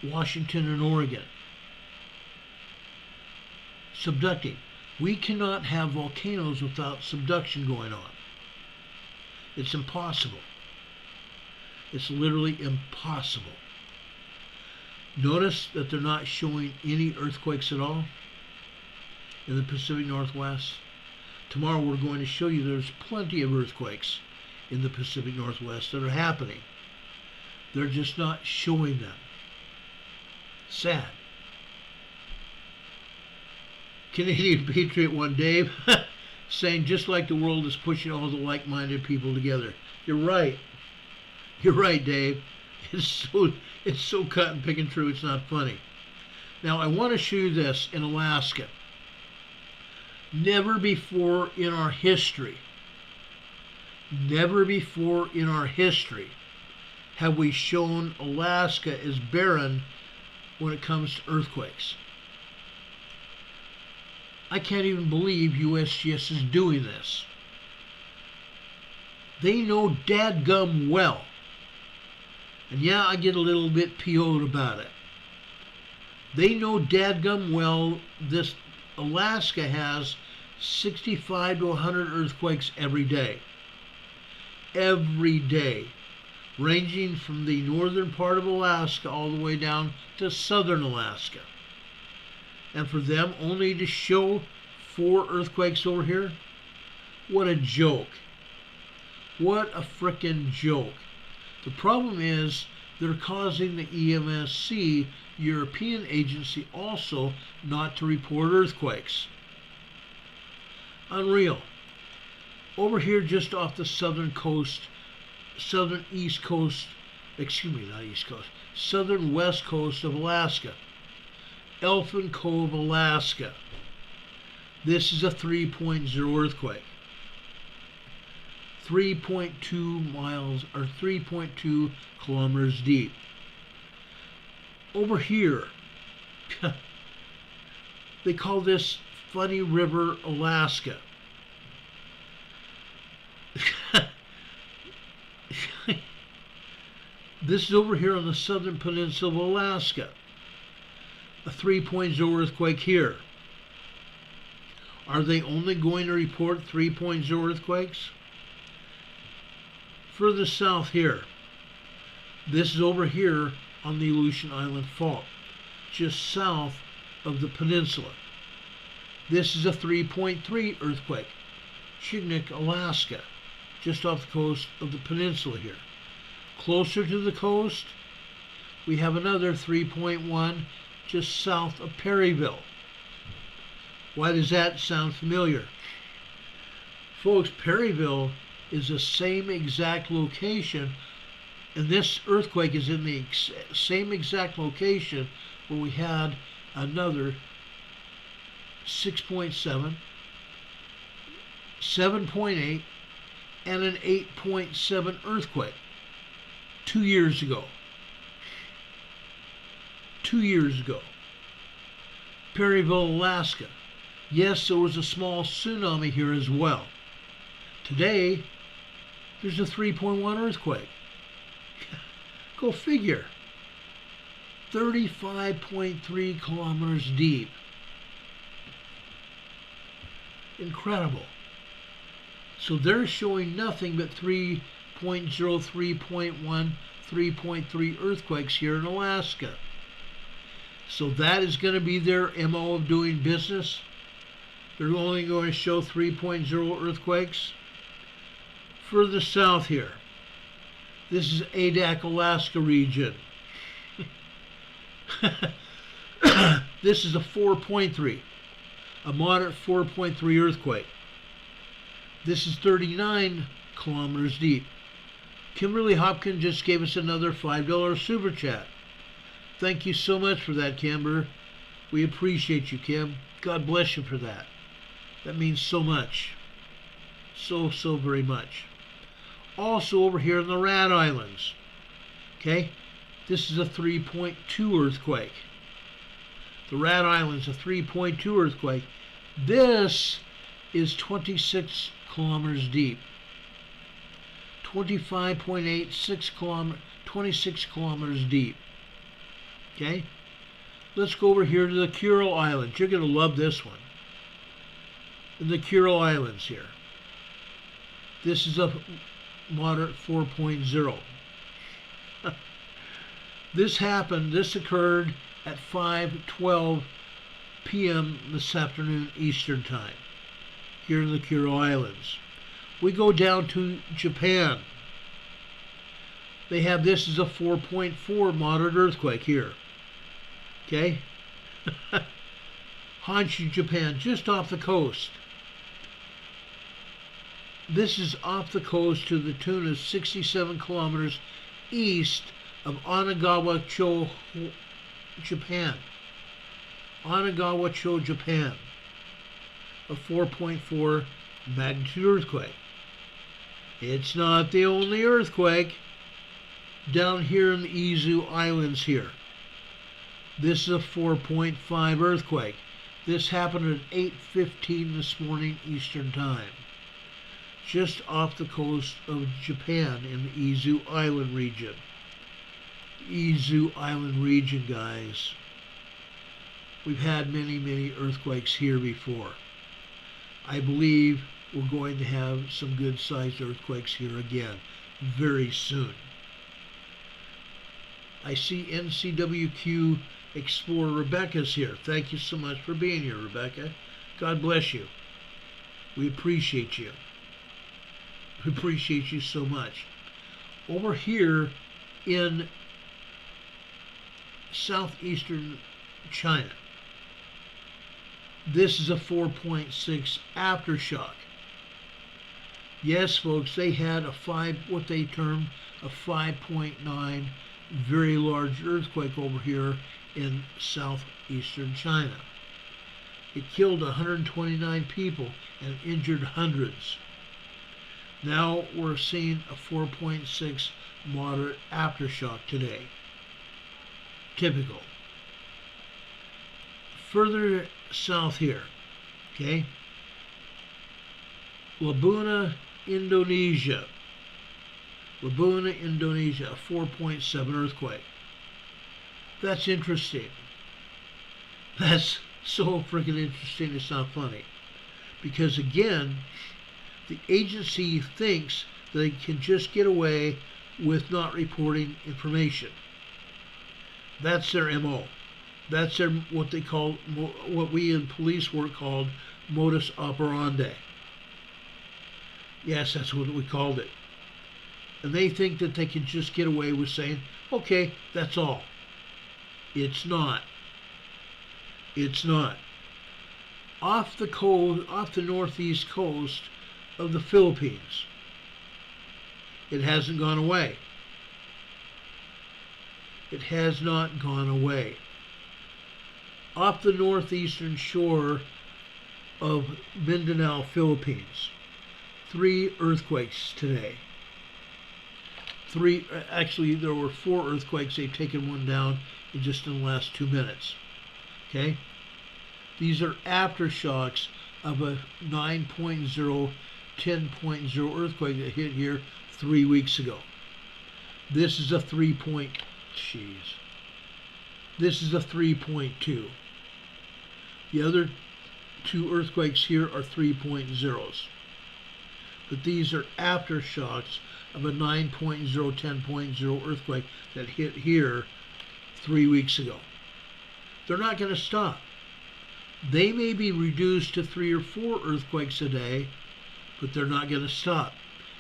Washington and Oregon. Subducting. We cannot have volcanoes without subduction going on. It's impossible. It's literally impossible. Notice that they're not showing any earthquakes at all in the Pacific Northwest. Tomorrow we're going to show you there's plenty of earthquakes in the Pacific Northwest that are happening. They're just not showing them. Sad. Canadian Patriot One Dave saying just like the world is pushing all the like-minded people together. You're right. You're right, Dave. It's so cut and pick and true it's not funny. Now I want to show you this in Alaska. Never before in our history, have we shown Alaska as barren when it comes to earthquakes. I can't even believe USGS is doing this. They know dadgum well. And yeah, I get a little bit PO'd about it. They know dadgum well this Alaska has 65 to 100 earthquakes every day. Every day. Ranging from the northern part of Alaska all the way down to southern Alaska. And for them only to show 4 earthquakes over here? What a joke. What a frickin' joke. The problem is they're causing the EMSC, European agency, also not to report earthquakes. Unreal. Over here just off the southern coast, southern east coast, excuse me, not east coast, southern west coast of Alaska. Elfin Cove, Alaska. This is a 3.0 earthquake. 3.2 miles or 3.2 kilometers deep. Over here, they call this Funny River, Alaska. This is over here on the southern peninsula of Alaska. A 3.0 earthquake here. Are they only going to report 3.0 earthquakes? Further south here. This is over here on the Aleutian Island Fault, just south of the peninsula. This is a 3.3 earthquake. Chignik, Alaska, just off the coast of the peninsula here. Closer to the coast, we have another 3.1 just south of Perryville. Why does that sound familiar? Folks, Perryville is the same exact location, and this earthquake is in the same exact location where we had another 6.7, 7.8, and an 8.7 earthquake 2 years ago. 2 years ago. Perryville, Alaska. Yes, there was a small tsunami here as well. Today, there's a 3.1 earthquake. Go figure. 35.3 kilometers deep. Incredible. So they're showing nothing but 3.0, 3.1, 3.3 earthquakes here in Alaska. So that is going to be their MO of doing business. They're only going to show 3.0 earthquakes. Further south here, this is Adak, Alaska region. This is a 4.3, a moderate 4.3 earthquake. This is 39 kilometers deep. Kimberly Hopkins just gave us another $5 super chat. Thank you so much for that, Kimber. We appreciate you, Kim. God bless you for that. That means so much. So very much. Also over here in the Rat Islands. Okay? This is a 3.2 earthquake. The Rat Islands, a 3.2 earthquake. This is 26 kilometers deep. 25.86 26 kilometers deep. Okay? Let's go over here to the Kuril Islands. You're going to love this one. In the Kuril Islands here. This is a moderate 4.0. This occurred at 5:12 p.m. this afternoon Eastern Time here in the Kuril Islands. We go down to Japan. They have this as a 4.4 moderate earthquake here. Okay? Honshu, Japan, just off the coast. This is off the coast to the tune of 67 kilometers east of Onagawa-cho, Japan. Onagawa-cho, Japan. A 4.4 magnitude earthquake. It's not the only earthquake. Down here in the Izu Islands here. This is a 4.5 earthquake. This happened at 8:15 this morning Eastern Time. Just off the coast of Japan in the Izu Island region. Izu Island region, guys. We've had many earthquakes here before. I believe we're going to have some good sized earthquakes here again very soon. I see NCWQ Explorer Rebecca's here. Thank you so much for being here, Rebecca. God bless you. We appreciate you. We appreciate you so much. Over here in southeastern China, this is a 4.6 aftershock. Yes, folks, they had what they term a 5.9 very large earthquake over here in southeastern China. It killed 129 people and injured hundreds. Now we're seeing a 4.6 moderate aftershock today. Typical. Further south here, okay? Labuna, Indonesia. Labuna, Indonesia, a 4.7 earthquake. That's interesting. That's so freaking interesting, it's not funny. Because again, the agency thinks they can just get away with not reporting information. That's their MO. That's their what they call, what we in police work called modus operandi. Yes, that's what we called it. And they think that they can just get away with saying, okay, that's all. It's not. It's not. Off the northeast coast of the Philippines. It hasn't gone away. It has not gone away. Off the northeastern shore of Mindanao, Philippines, 3 earthquakes today. Actually, there were 4 earthquakes. They've taken one down in just in the last 2 minutes. Okay? These are aftershocks of a 9.0, 10.0 earthquake that hit here 3 weeks ago. This is a 3.2. The other 2 earthquakes here are 3.0s. But these are aftershocks of a 9.0, 10.0 earthquake that hit here 3 weeks ago. They're not going to stop. They may be reduced to 3 or 4 earthquakes a day, but they're not going to stop.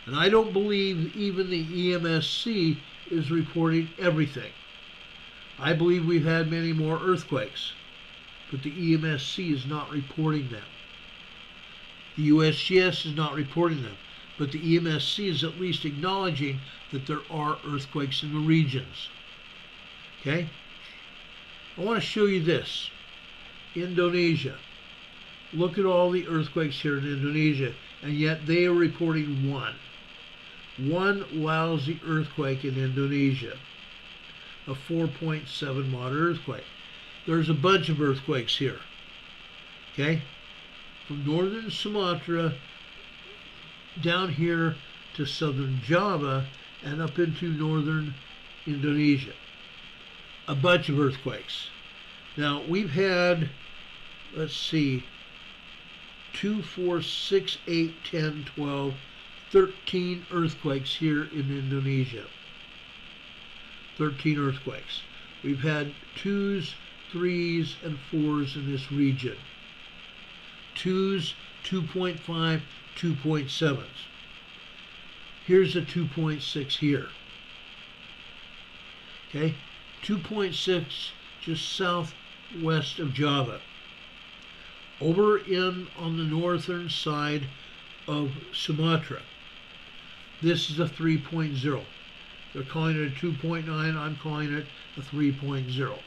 And I don't believe even the EMSC is reporting everything. I believe we've had many more earthquakes, but the EMSC is not reporting them. The USGS is not reporting them, but the EMSC is at least acknowledging that there are earthquakes in the regions. Okay? I want to show you this. Indonesia. Look at all the earthquakes here in Indonesia, and yet they are reporting one. One lousy earthquake in Indonesia. A 4.7 moderate earthquake. There's a bunch of earthquakes here. Okay? From northern Sumatra down here to southern Java and up into northern Indonesia. A bunch of earthquakes. Now, we've had, let's see, 2, 4, 6, 8, 10, 12, 13 earthquakes here in Indonesia. 13 earthquakes. We've had 2s, 3s, and 4s in this region. 2s, 2.5, 2.7s. Here's a 2.6 here. Okay? 2.6 just southwest of Java. Over on the northern side of Sumatra. This is a 3.0. They're calling it a 2.9. I'm calling it a 3.0.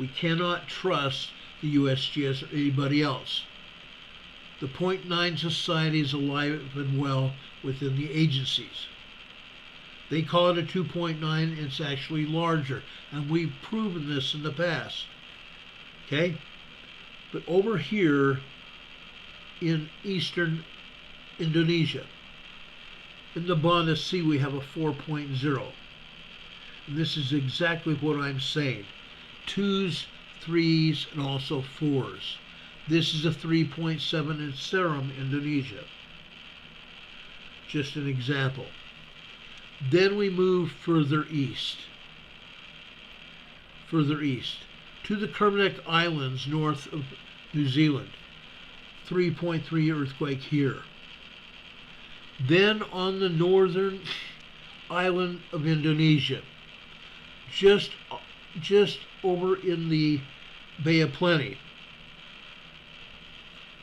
We cannot trust the USGS or anybody else. The 0.9 society is alive and well within the agencies. They call it a 2.9. It's actually larger, and we've proven this in the past. Okay? But over here in eastern Indonesia, in the Valdese Sea, we have a 4.0. And this is exactly what I'm saying. 2s, 3s, and also 4s. This is a 3.7 in Seram, Indonesia. Just an example. Then we move further east. Further east. To the Kermadec Islands north of New Zealand. 3.3 earthquake here. Then on the northern island of Indonesia, just over in the Bay of Plenty,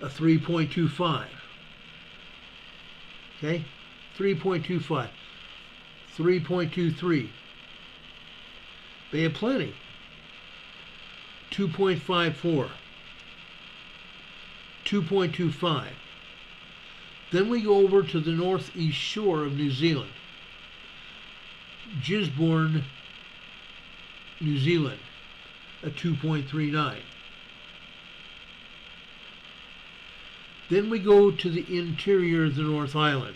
a 3.25. Okay? 3.25. 3.23. Bay of Plenty, 2.54. 2.25. Then we go over to the northeast shore of New Zealand. Gisborne, New Zealand, a 2.39. Then we go to the interior of the North Island.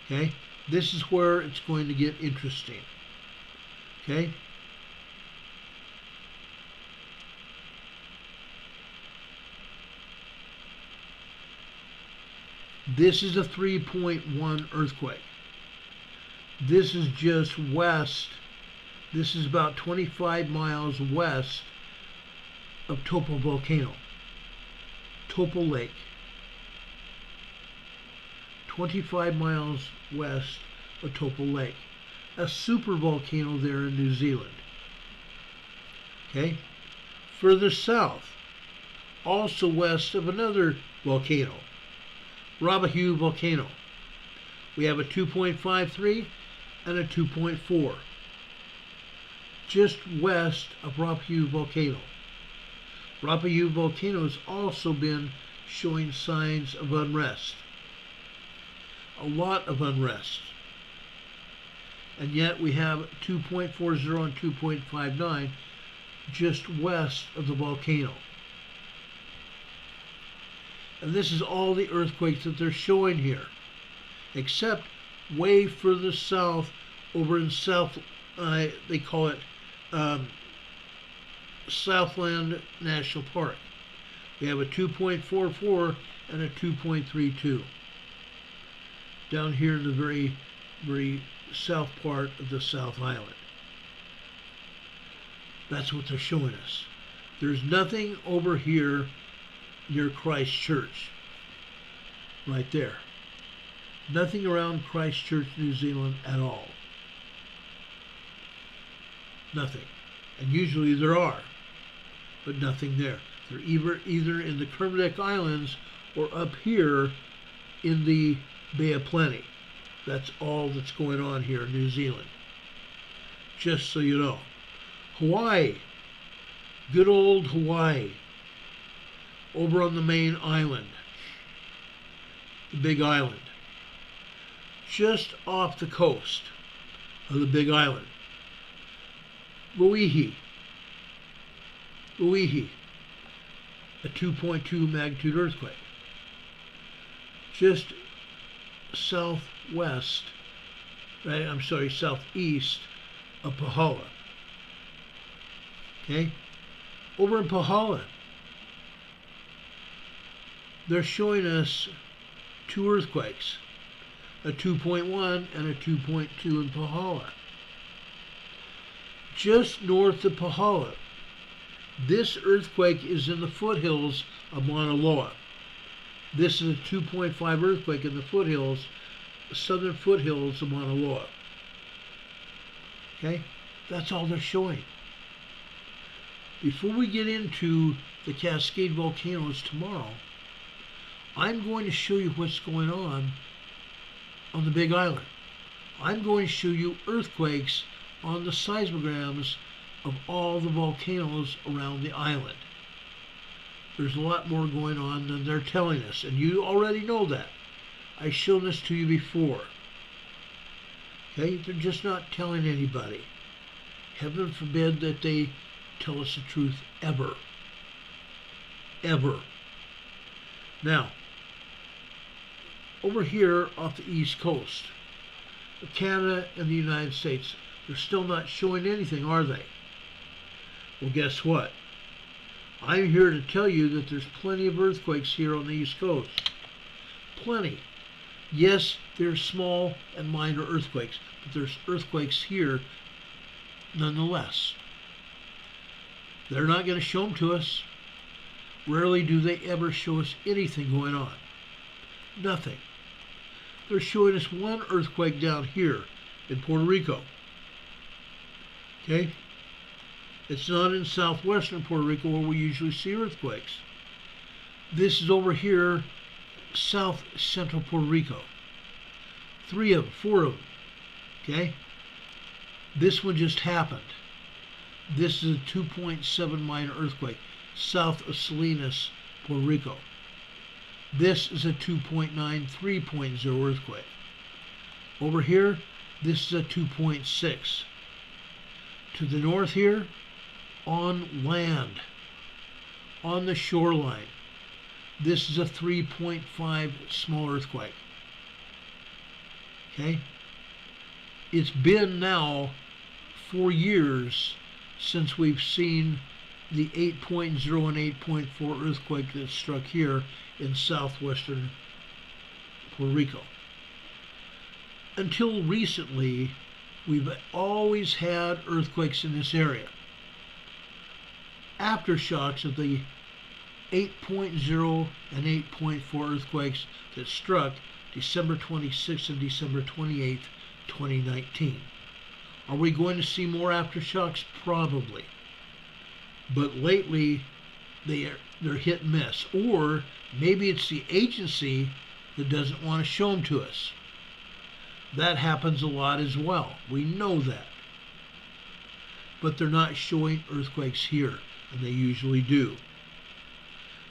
Okay? This is where it's going to get interesting. Okay? This is a 3.1 earthquake. This is just west. This is about 25 miles west of Topo Volcano. Topo Lake. 25 miles west of Topo Lake. A super volcano there in New Zealand. Okay? Further south, also west of another volcano. Aveyah volcano. We have a 2.53 and a 2.4 just west of Aveyah volcano. Aveyah volcano has also been showing signs of unrest. A lot of unrest. And yet we have 2.40 and 2.59 just west of the volcano. And this is all the earthquakes that they're showing here, except way further south, over in South, they call it Southland National Park. We have a 2.44 and a 2.32 down here in the very, very south part of the South Island. That's what they're showing us. There's nothing over here near Christchurch, right there. Nothing around Christchurch, New Zealand at all. Nothing. And usually there are, but nothing there. They're either in the Kermadec Islands or up here in the Bay of Plenty. That's all that's going on here in New Zealand. Just so you know. Hawaii. Good old Hawaii. Over on the main island. The Big Island. Just off the coast of the Big Island. Aveyah. A 2.2 magnitude earthquake. Just southwest, right? I'm sorry, southeast of Pahala. Okay? Over in Pahala, they're showing us two earthquakes, a 2.1 and a 2.2 in Pahala. Just north of Pahala, this earthquake is in the foothills of Mauna Loa. This is a 2.5 earthquake in the foothills, southern foothills of Mauna Loa. Okay? That's all they're showing. Before we get into the Cascade volcanoes tomorrow, I'm going to show you what's going on the Big Island. I'm going to show you earthquakes on the seismograms of all the volcanoes around the island. There's a lot more going on than they're telling us, and you already know that. I've shown this to you before. Okay? They're just not telling anybody. Heaven forbid that they tell us the truth ever. Ever. Now, over here off the East Coast, Canada and the United States, they're still not showing anything, are they? Well, guess what? I'm here to tell you that there's plenty of earthquakes here on the East Coast. Plenty. Yes, there's small and minor earthquakes, but there's earthquakes here nonetheless. They're not going to show them to us. Rarely do they ever show us anything going on. Nothing. They're showing us one earthquake down here in Puerto Rico. Okay? It's not in southwestern Puerto Rico where we usually see earthquakes. This is over here, south central Puerto Rico. 4 of them. Okay? This one just happened. This is a 2.7 minor earthquake, south of Salinas, Puerto Rico. This is a 2.9 3.0 earthquake. Over here, this is a 2.6. To the north here, on land, on the shoreline, this is a 3.5 small earthquake. Okay? It's been now 4 years since we've seen the 8.0 and 8.4 earthquake that struck here in southwestern Puerto Rico. Until recently, we've always had earthquakes in this area. Aftershocks of the 8.0 and 8.4 earthquakes that struck December 26th and December 28th, 2019. Are we going to see more aftershocks? Probably. But lately, they're hit and miss. Or maybe it's the agency that doesn't want to show them to us. That happens a lot as well. We know that. But they're not showing earthquakes here, and they usually do.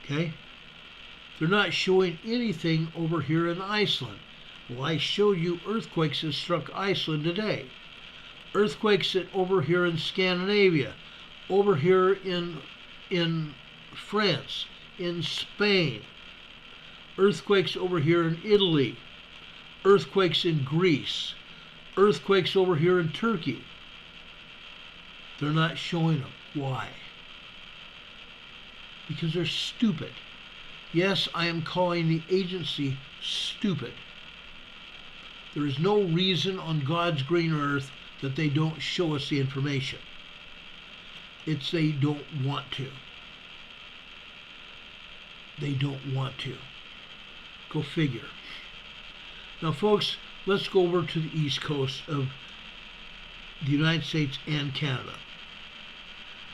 Okay? They're not showing anything over here in Iceland. Well, I showed you earthquakes that struck Iceland today. Earthquakes that over here in Scandinavia, over here in France, in Spain, earthquakes over here in Italy, earthquakes in Greece, earthquakes over here in Turkey. They're not showing them. Why? Because they're stupid. Yes, I am calling the agency stupid. There is no reason on God's green earth that they don't show us the information. It's they don't want to. They don't want to. Go figure. Now, folks, let's go over to the east coast of the United States and Canada.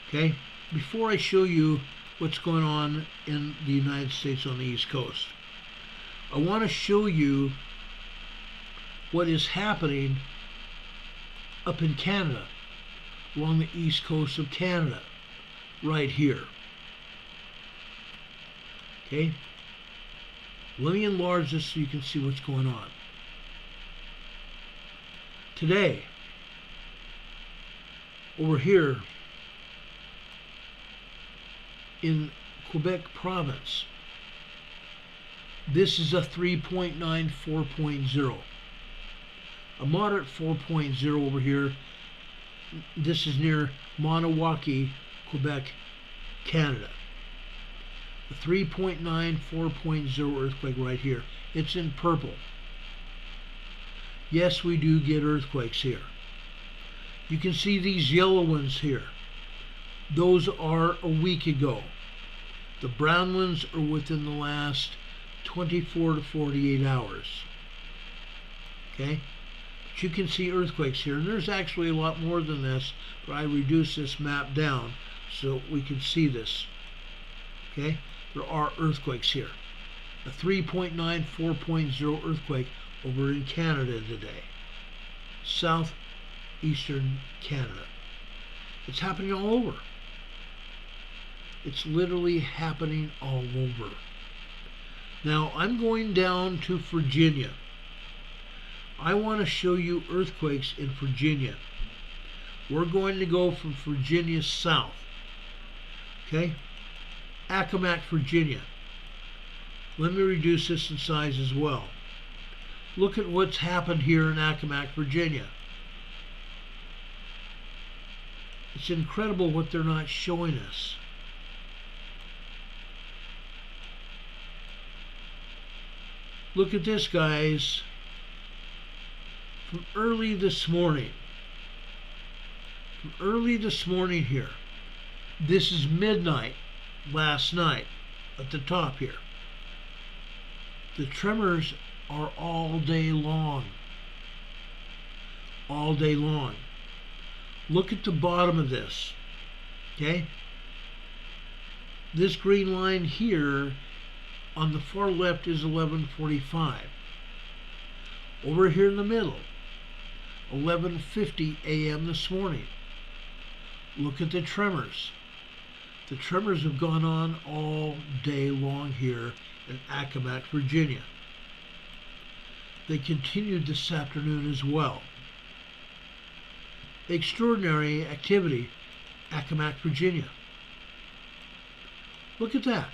Okay? Before I show you what's going on in the United States on the east coast, I want to show you what is happening up in Canada, along the east coast of Canada, right here. Okay? Let me enlarge this so you can see what's going on. Today, over here in Quebec province, this is a 3.9 4.0. A moderate 4.0 over here. This is near Maniwaki, Quebec, Canada. A 3.9 4.0 earthquake right here. It's in purple. Yes, we do get earthquakes here. You can see these yellow ones here. Those are a week ago. The brown ones are within the last 24 to 48 hours. Okay? But you can see earthquakes here, and there's actually a lot more than this, but I reduced this map down so we can see this. Okay? There are earthquakes here. A 3.9 4.0 earthquake over in Canada today. Southeastern Canada. It's happening all over. It's literally happening all over. Now, I'm going down to Virginia. I want to show you earthquakes in Virginia. We're going to go from Virginia south. Okay? Accomack, Virginia. Let me reduce this in size as well. Look at what's happened here in Accomack, Virginia. It's incredible what they're not showing us. Look at this, guys. From early this morning. From early this morning here. This is midnight last night at the top here. The tremors are all day long. All day long. Look at the bottom of this. Okay? This green line here on the far left is 11:45. Over here in the middle, 11:50 a.m. this morning. Look at the tremors. The tremors have gone on all day long here in Accomack, Virginia. They continued this afternoon as well. Extraordinary activity, Accomack, Virginia. Look at that.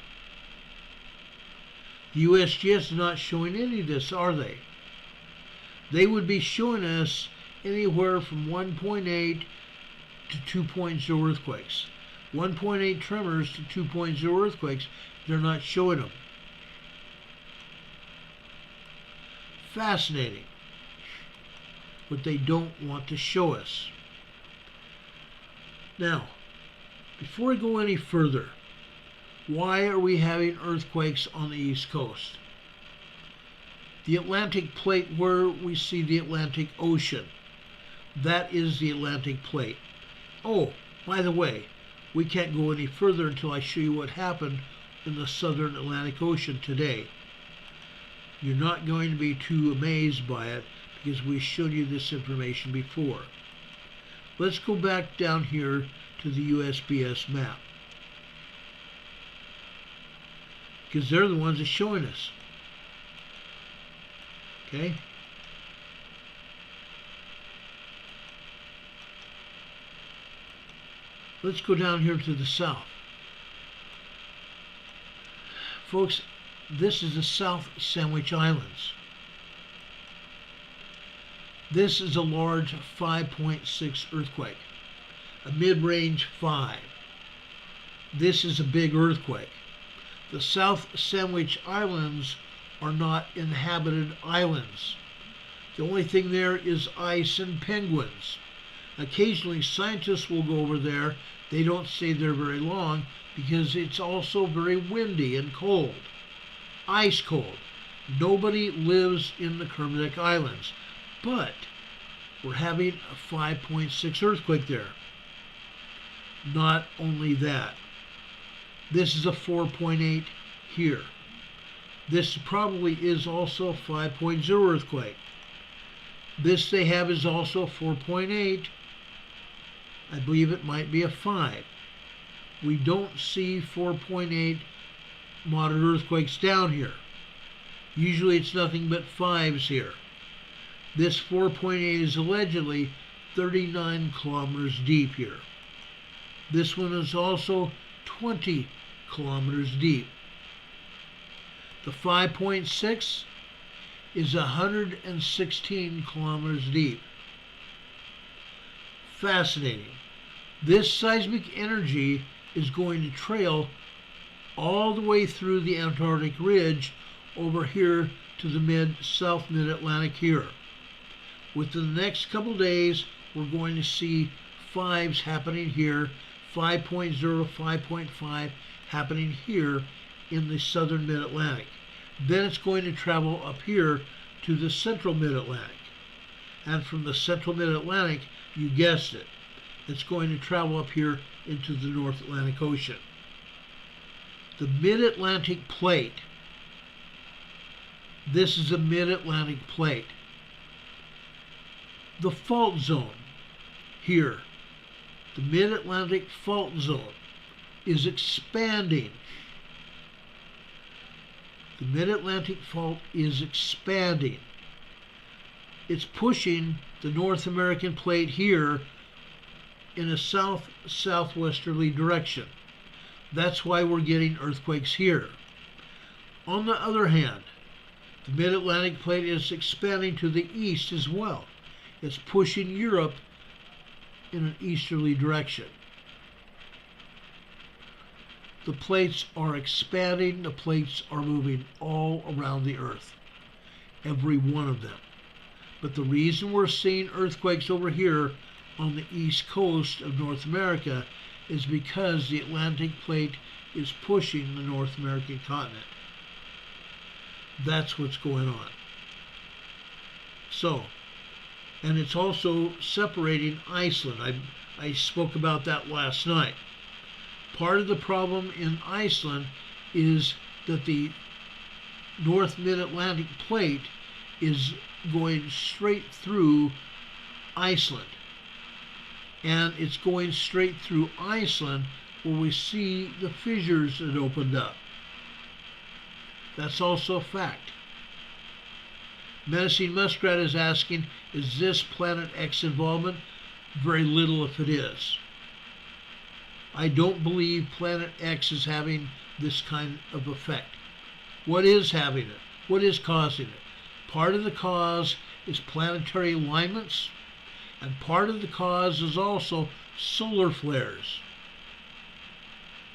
The USGS is not showing any of this, are they? They would be showing us anywhere from 1.8 to 2.0 earthquakes. 1.8 tremors to 2.0 earthquakes. They're not showing them. Fascinating. But they don't want to show us. Now, before I go any further, why are we having earthquakes on the East Coast? The Atlantic plate, where we see the Atlantic Ocean, that is the Atlantic plate. Oh, by the way, we can't go any further until I show you what happened in the southern Atlantic Ocean today. You're not going to be too amazed by it because we showed you this information before. Let's go back down here to the USGS map, because they're the ones that's showing us. Okay? Let's go down here to the south. Folks, this is the South Sandwich Islands. This is a large 5.6 earthquake, a mid-range 5. This is a big earthquake. The South Sandwich Islands are not inhabited islands. The only thing there is ice and penguins. Occasionally scientists will go over there. They don't stay there very long because it's also very windy and cold. Ice cold. Nobody lives in the Kermadec Islands. But we're having a 5.6 earthquake there. Not only that. This is a 4.8 here. This probably is also a 5.0 earthquake. This they have is also 4.8. I believe it might be a 5. We don't see 4.8 moderate earthquakes down here. Usually it's nothing but 5s here. This 4.8 is allegedly 39 kilometers deep here. This one is also 20 kilometers deep. The 5.6 is 116 kilometers deep. Fascinating. This seismic energy is going to trail all the way through the Antarctic ridge over here to the South Mid-Atlantic here. Within the next couple days, we're going to see 5s happening here, 5.0, 5.5 happening here in the southern Mid-Atlantic. Then it's going to travel up here to the central Mid-Atlantic. And from the central Mid-Atlantic, you guessed it, it's going to travel up here into the North Atlantic Ocean. The Mid-Atlantic Plate. This is a Mid-Atlantic Plate. The fault zone here, the Mid-Atlantic Fault Zone, is expanding. The Mid-Atlantic Fault is expanding. It's pushing the North American Plate here in a south-southwesterly direction. That's why we're getting earthquakes here. On the other hand, the Mid-Atlantic Plate is expanding to the east as well. It's pushing Europe in an easterly direction. The plates are expanding, the plates are moving all around the earth, every one of them. But the reason we're seeing earthquakes over here on the east coast of North America is because the Atlantic Plate is pushing the North American continent. That's what's going on. So, and it's also separating Iceland. I spoke about that last night. Part of the problem in Iceland is that the North Mid-Atlantic Plate is going straight through Iceland. And it's going straight through Iceland where we see the fissures that opened up. That's also a fact. Menacing Muskrat is asking, is this Planet X involvement? Very little if it is. I don't believe Planet X is having this kind of effect. What is having it? What is causing it? Part of the cause is planetary alignments, and part of the cause is also solar flares.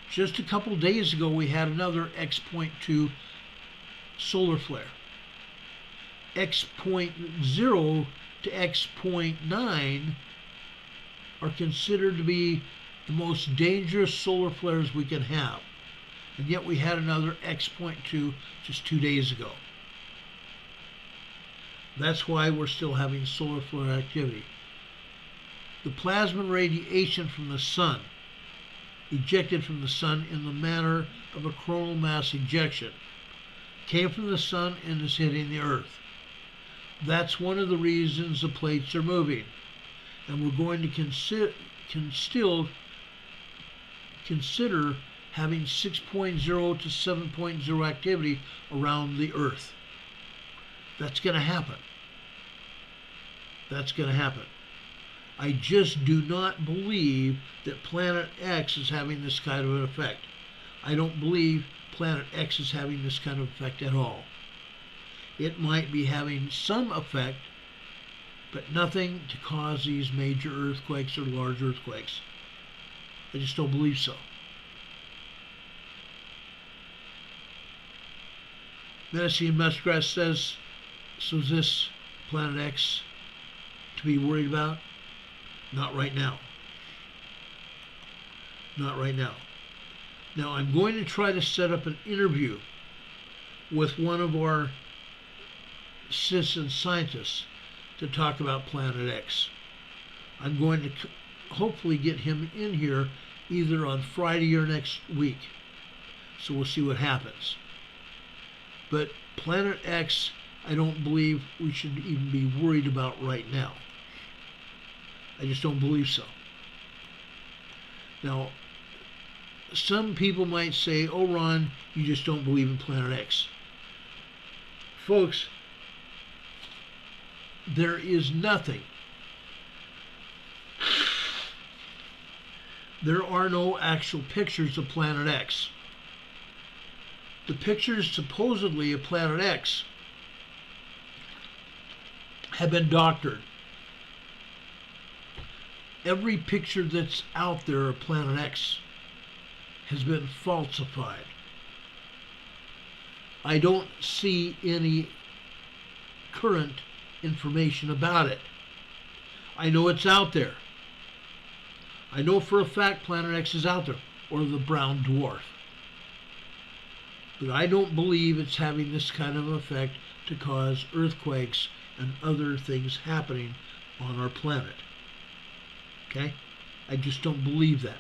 Just a couple days ago, we had another X.2 solar flare. X.0 to X.9 are considered to be the most dangerous solar flares we can have. And yet we had another X.2 just 2 days ago. That's why we're still having solar flare activity. The plasma radiation from the sun, ejected from the sun in the manner of a coronal mass ejection, came from the sun and is hitting the earth. That's one of the reasons the plates are moving. And we're going to still consider having 6.0 to 7.0 activity around the earth. That's going to happen. That's going to happen. I just do not believe that Planet X is having this kind of an effect. I don't believe Planet X is having this kind of effect at all. It might be having some effect, but nothing to cause these major earthquakes or large earthquakes. I just don't believe so. Medicine Muskrat says, so is this Planet X to be worried about? Not right now. Not right now. Now I'm going to try to set up an interview with one of our citizen scientists to talk about Planet X. I'm going to hopefully get him in here either on Friday or next week. So we'll see what happens. But Planet X, I don't believe we should even be worried about right now. I just don't believe so. Now, some people might say, oh, Ron, you just don't believe in Planet X. Folks, there is nothing. There are no actual pictures of Planet X. The pictures supposedly of Planet X have been doctored. Every picture that's out there of Planet X has been falsified. I don't see any current information about it. I know it's out there. I know for a fact Planet X is out there, or the brown dwarf. But I don't believe it's having this kind of effect to cause earthquakes and other things happening on our planet. Okay? I just don't believe that.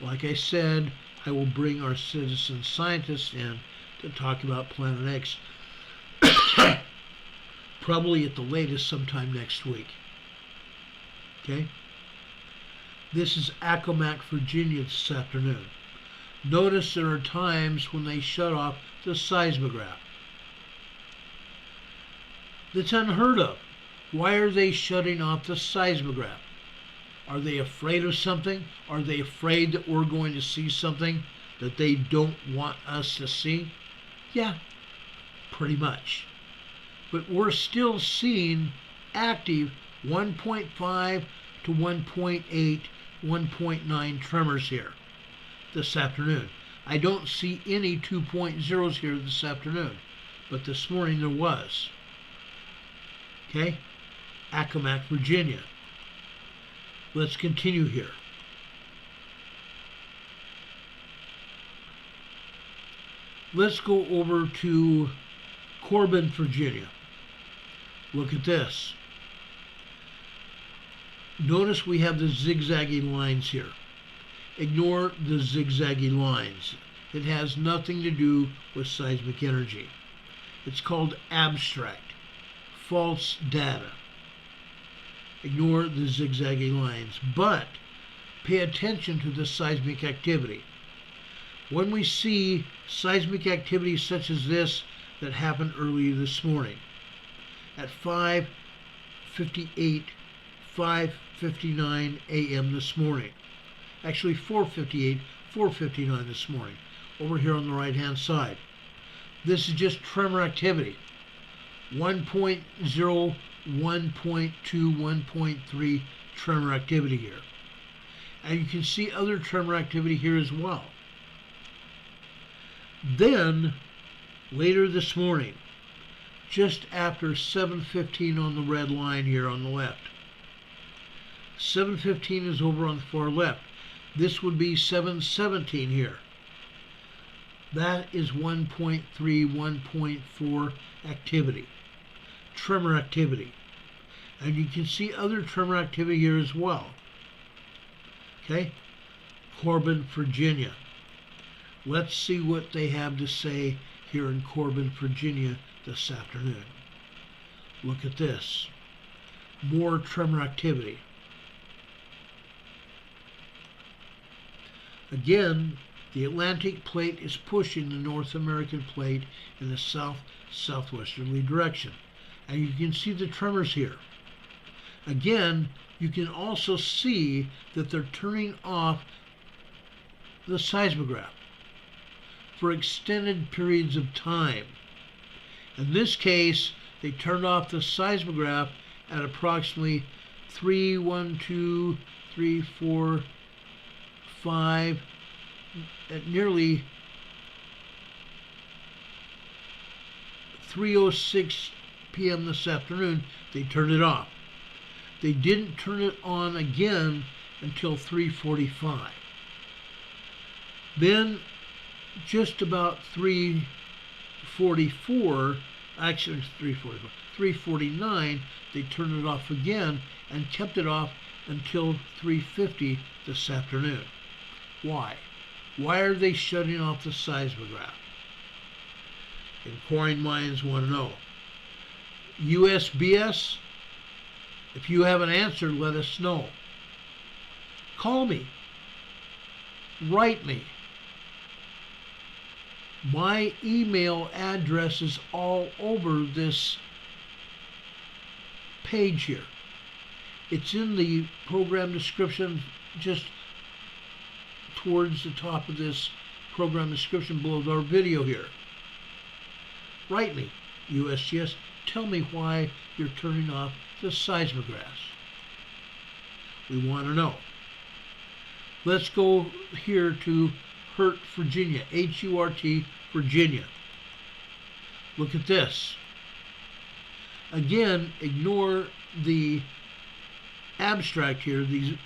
Like I said, I will bring our citizen scientists in to talk about Planet X probably at the latest sometime next week. Okay? This is Accomack, Virginia this afternoon. Notice there are times when they shut off the seismograph. That's unheard of. Why are they shutting off the seismograph? Are they afraid of something? Are they afraid that we're going to see something that they don't want us to see? Yeah, pretty much. But we're still seeing active 1.5 to 1.8, 1.9 tremors here this afternoon. I don't see any 2.0s here this afternoon, but this morning there was. Okay? Accomack, Virginia. Let's continue here. Let's go over to Corbin, Virginia. Look at this. Notice we have the zigzaggy lines here. Ignore the zigzaggy lines. It has nothing to do with seismic energy. It's called abstract, false data. Ignore the zigzaggy lines, but pay attention to the seismic activity. When we see seismic activity such as this that happened earlier this morning at 5:58, 5:59 a.m. this morning, actually 4:58, 4:59 this morning, over here on the right hand side. This is just tremor activity. 1.0, 1.2, 1.3 tremor activity here. And you can see other tremor activity here as well. Then, later this morning, just after 7:15 on the red line here on the left. 7:15 is over on the far left. This would be 7:17 here. That is 1.3, 1.4 activity. Tremor activity. And you can see other tremor activity here as well. Okay? Corbin, Virginia. Let's see what they have to say here in Corbin, Virginia this afternoon. Look at this. More tremor activity. Again, the Atlantic plate is pushing the North American plate in the south-southwesterly direction. And you can see the tremors here. Again, you can also see that they're turning off the seismograph for extended periods of time. In this case, they turned off the seismograph at approximately 3, 1, 2, 3, 4, 5, at nearly 3:06 p.m. this afternoon. They turned it off. They didn't turn it on again until 3:45. Then, just about 3:44, actually it's 3:44, 3:49, they turned it off again and kept it off until 3:50 this afternoon. Why? Why are they shutting off the seismograph? Inquiring minds want to know. USBS, if you have an answer, let us know. Call me. Write me. My email address is all over this page here. It's in the program description, just towards the top of this program description below our video here. Write me, USGS. Tell me why you're turning off the seismographs. We want to know. Let's go here to Hurt, Virginia, H-U-R-T, Virginia. Look at this. Again, ignore the abstract here, these,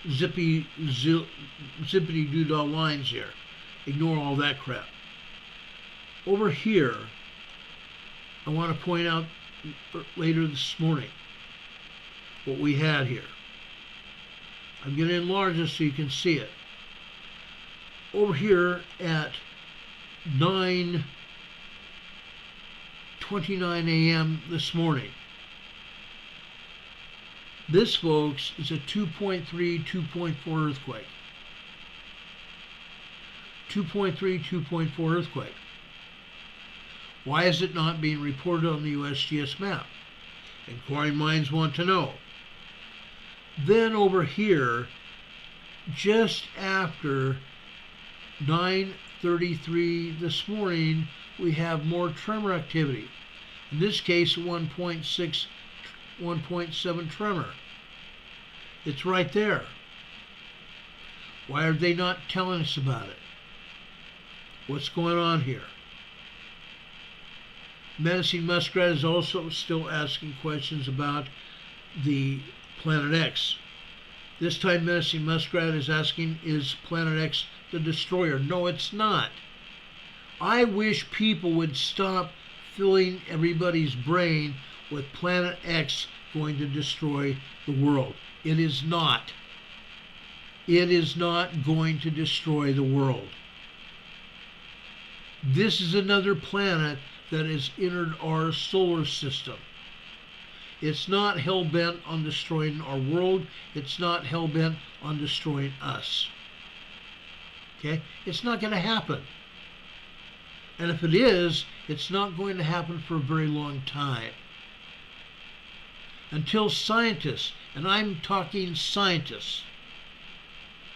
zippity-doo-dah lines here. Ignore all that crap. Over here, I want to point out later this morning what we had here. I'm going to enlarge this so you can see it. Over here at 9:29 a.m. this morning. This, folks, is a 2.3, 2.4 earthquake. 2.3, 2.4 earthquake. Why is it not being reported on the USGS map? Inquiring minds want to know. Then over here, just after 9:33 this morning, we have more tremor activity. In this case, 1.6, 1.7 tremor. It's right there. Why are they not telling us about it? What's going on here? Menacing Muskrat is also still asking questions about the Planet X. This time Menacing Muskrat is asking, is Planet X the destroyer? No, it's not. I wish people would stop filling everybody's brain with Planet X going to destroy the world. It is not. It is not going to destroy the world. This is another planet that has entered our solar system. It's not hell-bent on destroying our world. It's not hell-bent on destroying us. Okay? It's not going to happen. And if it is, it's not going to happen for a very long time. Until scientists, and I'm talking scientists,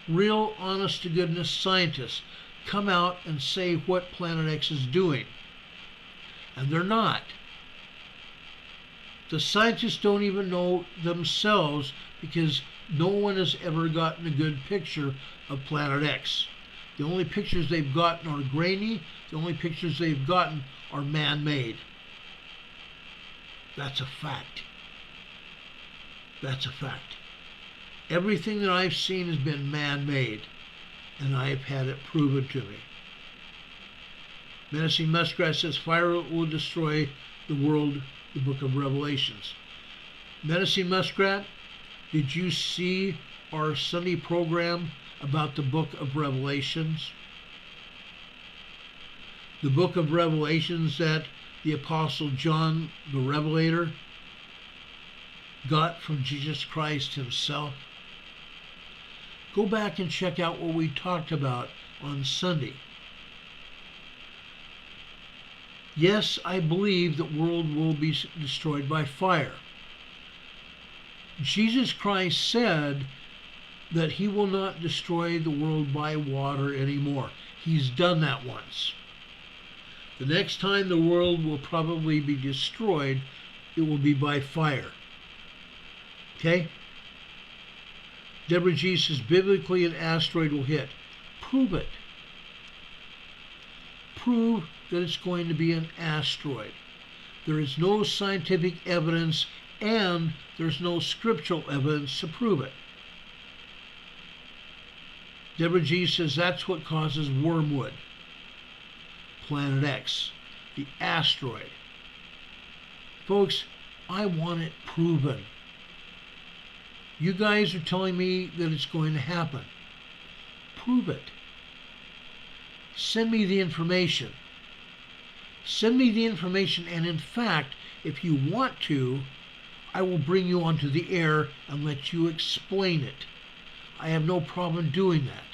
real honest-to-goodness scientists, come out and say what Planet X is doing. And they're not. The scientists don't even know themselves because no one has ever gotten a good picture of Planet X. The only pictures they've gotten are grainy. The only pictures they've gotten are man-made. That's a fact. That's a fact. Everything that I've seen has been man-made, and I've had it proven to me. Menacing Muskrat says fire will destroy the world, the book of Revelations. Menacing Muskrat, did you see our Sunday program about the book of Revelations? The book of Revelations that the Apostle John the Revelator got from Jesus Christ himself. Go back and check out what we talked about on Sunday. Yes, I believe the world will be destroyed by fire. Jesus Christ said that he will not destroy the world by water anymore. He's done that once. The next time the world will probably be destroyed, it will be by fire. Okay? Deborah G says, biblically an asteroid will hit. Prove it. Prove that it's going to be an asteroid. There is no scientific evidence and there's no scriptural evidence to prove it. Deborah G says that's what causes wormwood. Planet X, the asteroid. Folks, I want it proven. You guys are telling me that it's going to happen. Prove it. Send me the information. Send me the information, and in fact, if you want to, I will bring you onto the air and let you explain it. I have no problem doing that.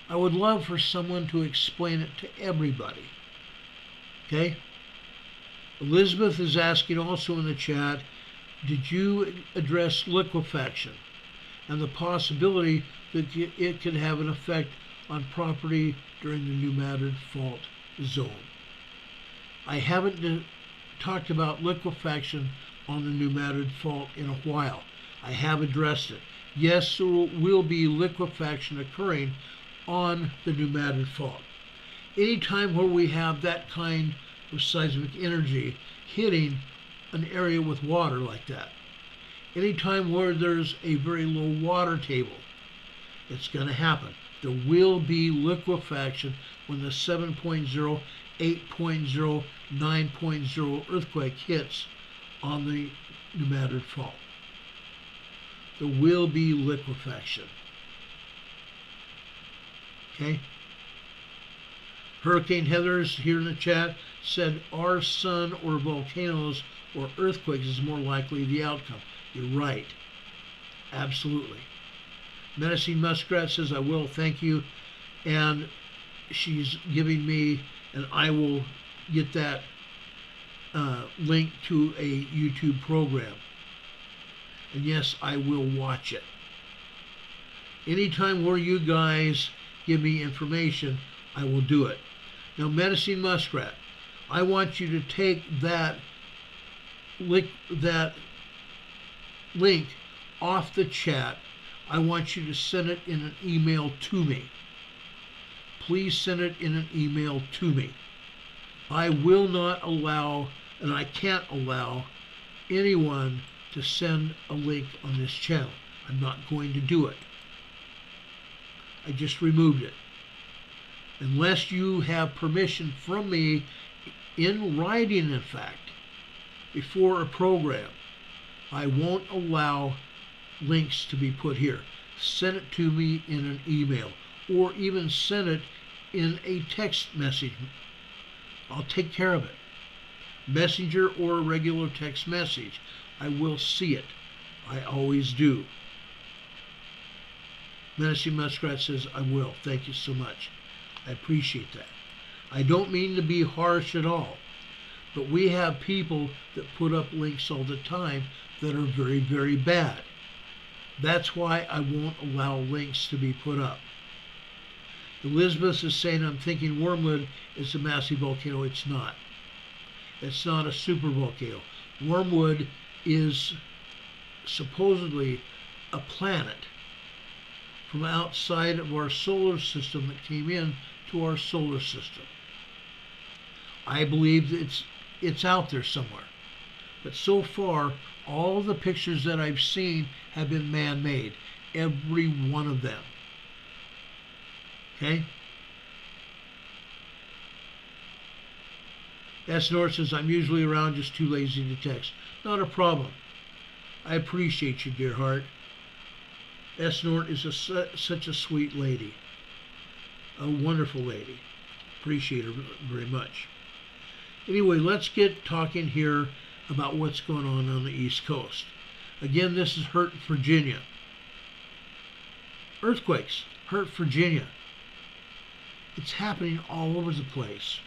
I would love for someone to explain it to everybody. Okay? Elizabeth is asking also in the chat, did you address liquefaction and the possibility that it could have an effect on property during the New Madrid Fault zone? I haven't talked about liquefaction on the New Madrid Fault in a while. I have addressed it. Yes, there will be liquefaction occurring on the New Madrid Fault. Anytime where we have that kind of seismic energy hitting an area with water like that, anytime where there's a very low water table, it's going to happen. There will be liquefaction when the 7.0, 8.0, 9.0 earthquake hits on the New Madrid Fault. There will be liquefaction. Okay? Hurricane Heather's here in the chat said our sun or volcanoes or earthquakes is more likely the outcome. You're right. Absolutely. Menacing Muskrat says, I will, thank you. And she's giving me, and I will get that link to a YouTube program. And yes, I will watch it. Anytime where you guys give me information, I will do it. Now, Menacing Muskrat, I want you to take that link off the chat. I want you to send it in an email to me. Please send it in an email to me. I will not allow, and I can't allow, anyone to send a link on this channel. I'm not going to do it. I just removed it. Unless you have permission from me in writing, in fact, before a program, I won't allow links to be put here. Send it to me in an email or even send it in a text message. I'll take care of it. Messenger or a regular text message. I will see it. I always do. Menacing Muskrat says, I will. Thank you so much. I appreciate that. I don't mean to be harsh at all, but we have people that put up links all the time that are very, very bad. That's why I won't allow links to be put up. Elizabeth is saying, I'm thinking Wormwood is a massive volcano. It's not. It's not a super volcano. Wormwood is supposedly a planet from outside of our solar system that came in to our solar system. I believe it's out there somewhere. But so far, all the pictures that I've seen have been man-made. Every one of them. Okay? S. North says, I'm usually around, just too lazy to text. Not a problem. I appreciate you, dear heart. Esnort is such a sweet lady, a wonderful lady. Appreciate her very much. Anyway, let's get talking here about what's going on the East Coast. Again, this is Hurt, Virginia. Earthquakes, Hurt, Virginia. It's happening all over the place.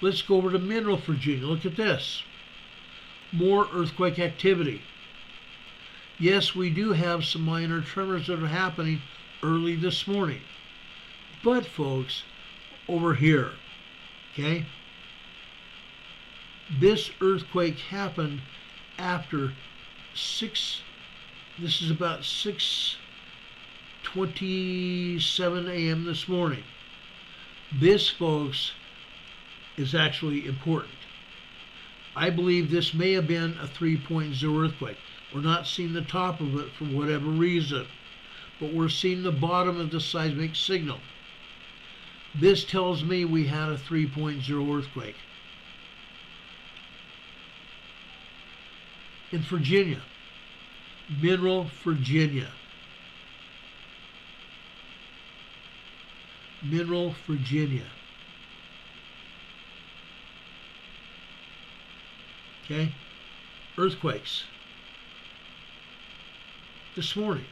Let's go over to Mineral, Virginia. Look at this. More earthquake activity. Yes, we do have some minor tremors that are happening early this morning. But, folks, over here, okay? This earthquake happened after this is about 6:27 a.m. this morning. This, folks, is actually important. I believe this may have been a 3.0 earthquake. We're not seeing the top of it for whatever reason, but we're seeing the bottom of the seismic signal. This tells me we had a 3.0 earthquake. In Virginia, Mineral, Virginia. Mineral, Virginia. Okay? Earthquakes. This morning.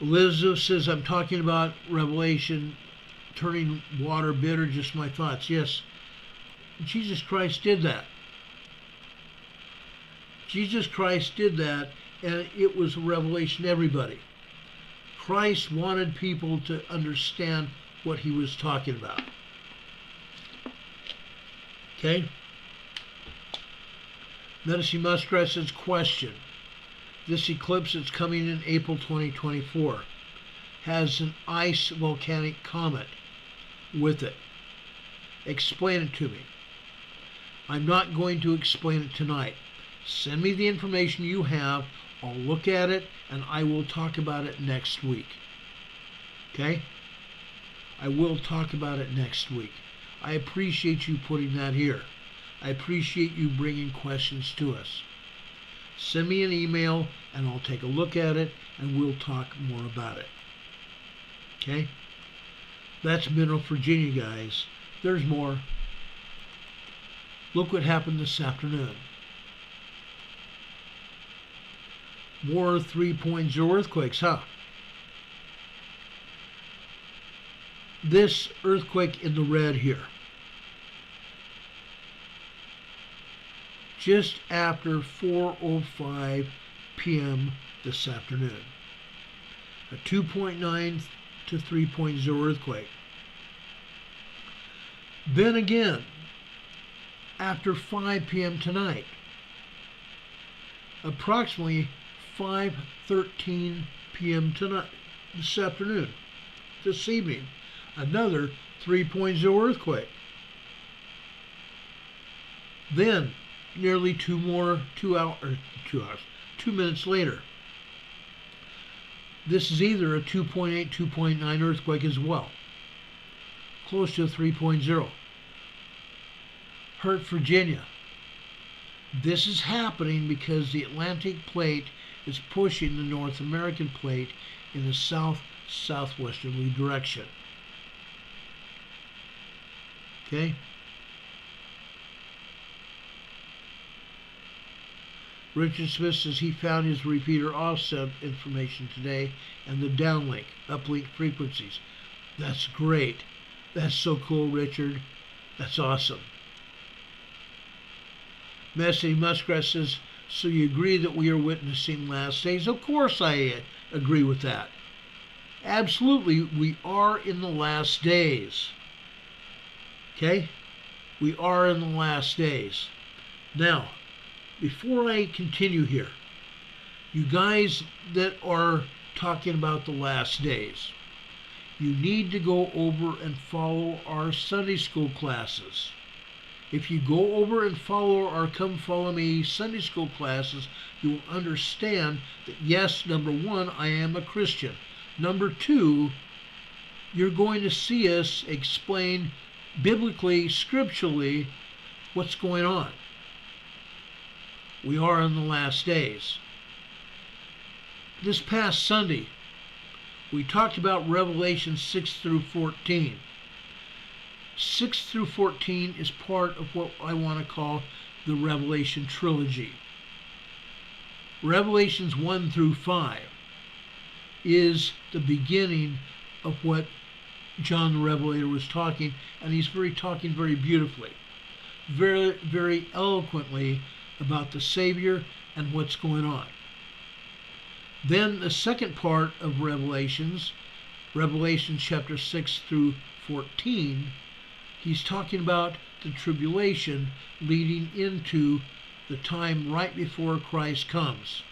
Elizabeth says, I'm talking about Revelation, turning water bitter, just my thoughts. Yes, Jesus Christ did that. Jesus Christ did that, and it was a revelation to everybody. Christ wanted people to understand what he was talking about. Okay? Medicine Muskrat says, question. This eclipse that's coming in April 2024 has an ice volcanic comet with it. Explain it to me. I'm not going to explain it tonight. Send me the information you have. I'll look at it and I will talk about it next week. Okay? I will talk about it next week. I appreciate you putting that here. I appreciate you bringing questions to us. Send me an email and I'll take a look at it and we'll talk more about it. Okay? That's Mineral, Virginia, guys. There's more. Look what happened this afternoon. More 3.0 earthquakes, huh? This earthquake in the red here. Just after 4:05 p.m. this afternoon. A 2.9 to 3.0 earthquake. Then again, after 5 p.m. tonight, approximately 5:13 p.m. tonight, this afternoon, this evening, another 3.0 earthquake. Then, nearly 2 minutes later, this is either a 2.8, 2.9 earthquake as well, close to a 3.0. Hurt, Virginia. This is happening because the Atlantic plate is pushing the North American plate in the south-southwesterly direction. Okay? Richard Smith says he found his repeater offset information today and the downlink, uplink frequencies. That's great. That's so cool, Richard. That's awesome. Messy Muskrat says, so you agree that we are witnessing last days? Of course I agree with that. Absolutely, we are in the last days. Okay? We are in the last days. Now, before I continue here, you guys that are talking about the last days, you need to go over and follow our Sunday school classes. If you go over and follow our Come Follow Me Sunday school classes, you will understand that yes, number one, I am a Christian. Number two, you're going to see us explain biblically, scripturally, what's going on. We are in the last days. This past Sunday, we talked about Revelation 6 through 14. 6 through 14 is part of what I want to call the Revelation trilogy. Revelations 1 through 5 is the beginning of what John the Revelator was talking, and he's talking very beautifully, very, very eloquently about the Savior and what's going on. Then the second part of Revelations, Revelation chapter 6 through 14, he's talking about the tribulation leading into the time right before Christ comes,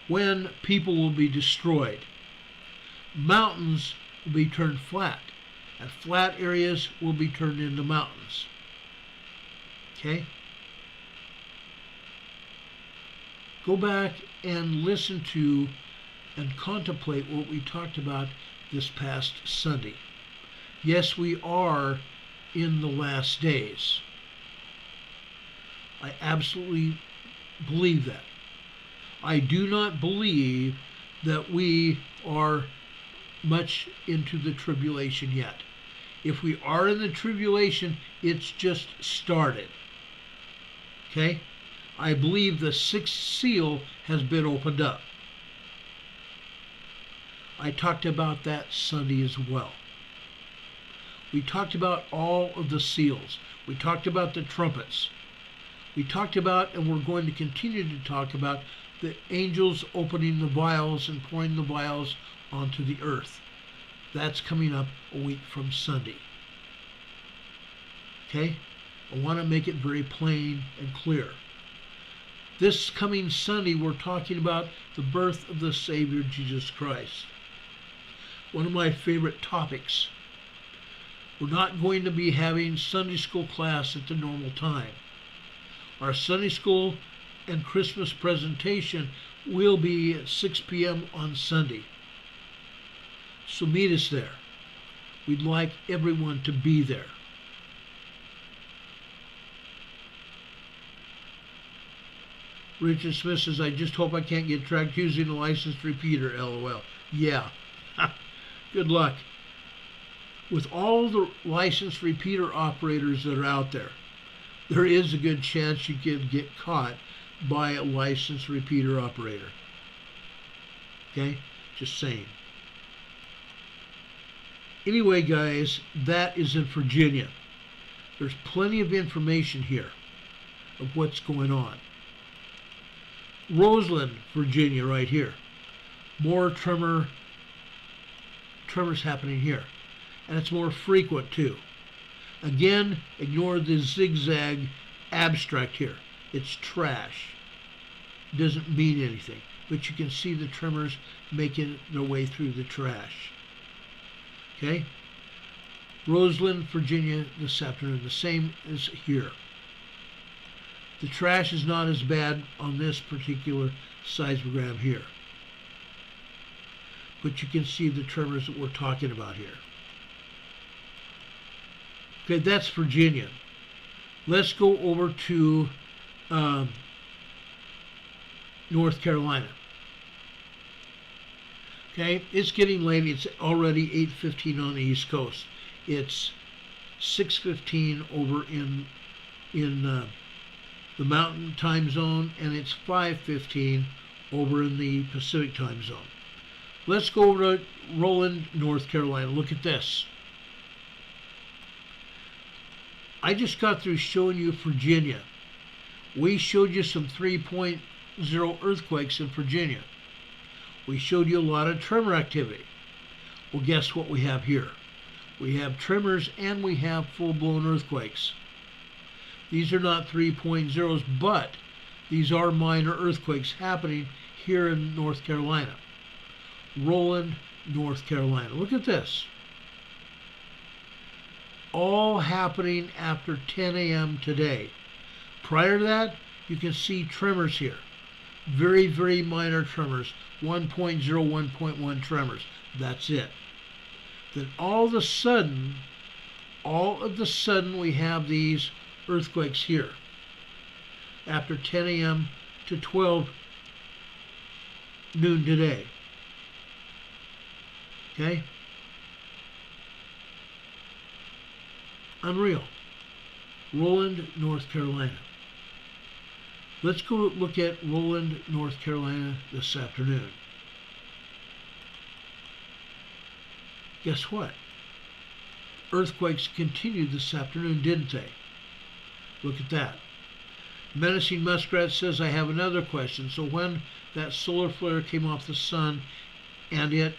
when people will be destroyed. Mountains will be turned flat, and flat areas will be turned into mountains. Okay? Go back and listen to and contemplate what we talked about this past Sunday. Yes, we are in the last days. I absolutely believe that. I do not believe that we are much into the tribulation yet. If we are in the tribulation, it's just started. Okay? I believe the sixth seal has been opened up. I talked about that Sunday as well. We talked about all of the seals. We talked about the trumpets. We talked about, and we're going to continue to talk about, the angels opening the vials and pouring the vials onto the earth. That's coming up a week from Sunday. Okay? I want to make it very plain and clear. This coming Sunday, we're talking about the birth of the Savior, Jesus Christ. One of my favorite topics. We're not going to be having Sunday school class at the normal time. Our Sunday school and Christmas presentation will be at 6 p.m. on Sunday. So meet us there. We'd like everyone to be there. Richard Smith says, I just hope I can't get tracked using a licensed repeater, LOL. Yeah. Good luck. With all the licensed repeater operators that are out there, there is a good chance you could get caught by a licensed repeater operator. Okay? Just saying. Anyway, guys, that is in Virginia. There's plenty of information here of what's going on. Roseland, Virginia, right here. More tremors happening here. And it's more frequent, too. Again, ignore the zigzag abstract here. It's trash. It doesn't mean anything. But you can see the tremors making their way through the trash. Okay? Roseland, Virginia, this afternoon. The same as here. The trash is not as bad on this particular seismogram here. But you can see the tremors that we're talking about here. Okay, that's Virginia. Let's go over to North Carolina. Okay, it's getting late. It's already 8:15 on the East Coast. It's 6:15 over in the Mountain Time Zone, and it's 5:15 over in the Pacific Time Zone. Let's go over to Roland, North Carolina. Look at this. I just got through showing you Virginia. We showed you some 3.0 earthquakes in Virginia. We showed you a lot of tremor activity. Well, guess what we have here? We have tremors and we have full-blown earthquakes. These are not 3.0s, but these are minor earthquakes happening here in North Carolina. Roland, North Carolina. Look at this. All happening after 10 a.m. today. Prior to that, you can see tremors here. Very, very minor tremors. 1.0, 1.1 tremors. That's it. Then all of a sudden, we have these earthquakes here. after 10 a.m. to 12 noon today. Okay? Unreal. Roland, North Carolina. Let's go look at Roland, North Carolina this afternoon. Guess what? Earthquakes continued this afternoon, didn't they? Look at that. Menacing Muskrat says, I have another question. So when that solar flare came off the sun and it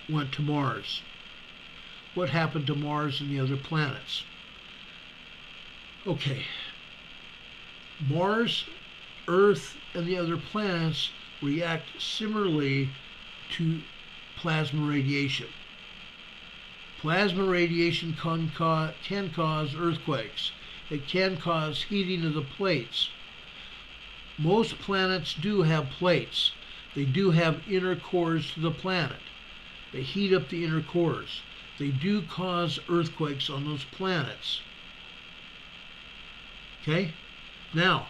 went to Mars, what happened to Mars and the other planets? Okay. Mars, Earth, and the other planets react similarly to plasma radiation. Plasma radiation can cause earthquakes. It can cause heating of the plates. Most planets do have plates. They do have inner cores to the planet. They heat up the inner cores. They do cause earthquakes on those planets. Okay? Now,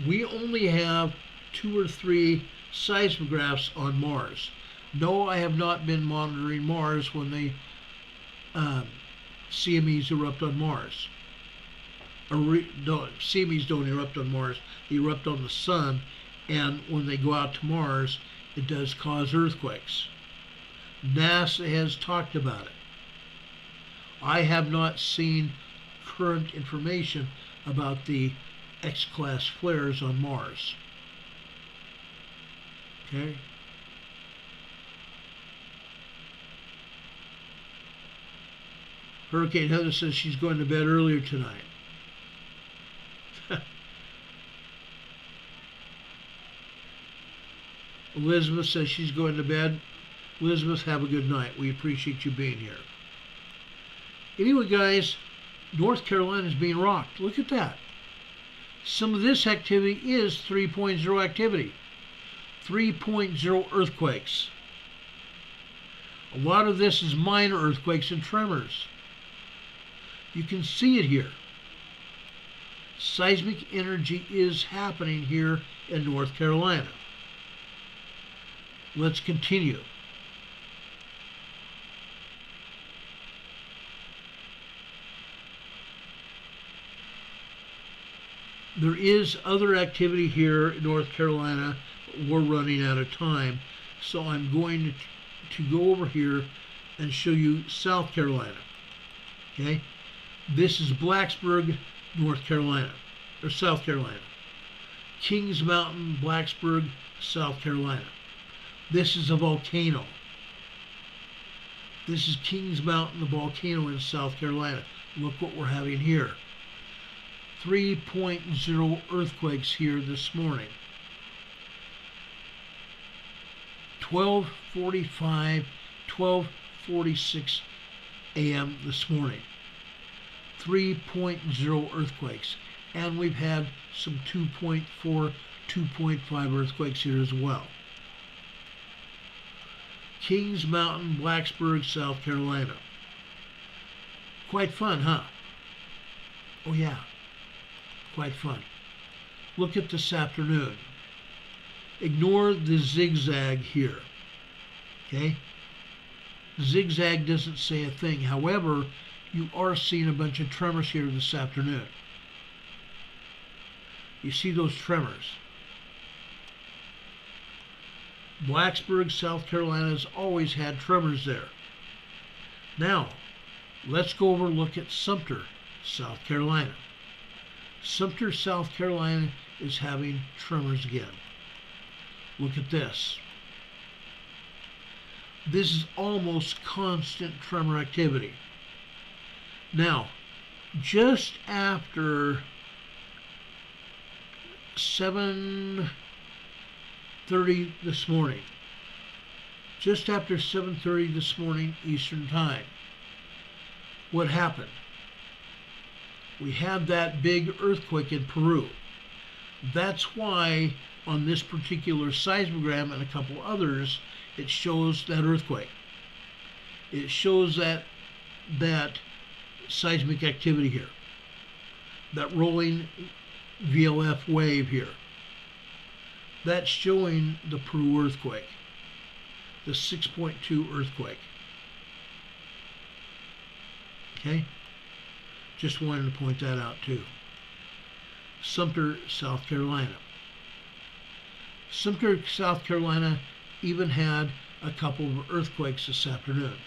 we only have 2 or 3 seismographs on Mars. No, I have not been monitoring Mars when the CMEs erupt on Mars. CMEs don't erupt on Mars, they erupt on the sun, and when they go out to Mars, it does cause earthquakes. NASA has talked about it. I have not seen current information about the X-class flares on Mars. Okay? Hurricane Heather says she's going to bed earlier tonight. Elizabeth says she's going to bed. Elizabeth, have a good night. We appreciate you being here. Anyway, guys, North Carolina is being rocked. Look at that. Some of this activity is 3.0 activity. 3.0 earthquakes. A lot of this is minor earthquakes and tremors. You can see it here. Seismic energy is happening here in North Carolina. Let's continue. There is other activity here in North Carolina, but we're running out of time. So I'm going to go over here and show you South Carolina. Okay? This is Blacksburg, North Carolina, or South Carolina. Kings Mountain, Blacksburg, South Carolina. This is a volcano. This is Kings Mountain, the volcano in South Carolina. Look what we're having here. 3.0 earthquakes here this morning. 12:45, 12:46 a.m. this morning. 3.0 earthquakes. And we've had some 2.4, 2.5 earthquakes here as well. Kings Mountain, Blacksburg, South Carolina. Quite fun, huh? Oh yeah, quite fun. Look at this afternoon. Ignore the zigzag here, okay? Zigzag doesn't say a thing. However, you are seeing a bunch of tremors here this afternoon. You see those tremors. Blacksburg, South Carolina has always had tremors there. Now, let's go over and look at Sumter, South Carolina. Sumter, South Carolina is having tremors again. Look at this. This is almost constant tremor activity. Now, just after 7:30 this morning, just after 7:30 this morning Eastern Time, what happened? We had that big earthquake in Peru. That's why on this particular seismogram and a couple others, it shows that earthquake. It shows that seismic activity here. That rolling VLF wave here. That's showing the Peru earthquake, the 6.2 earthquake. Okay? Just wanted to point that out too. Sumter, South Carolina. Sumter, South Carolina even had a couple of earthquakes this afternoon.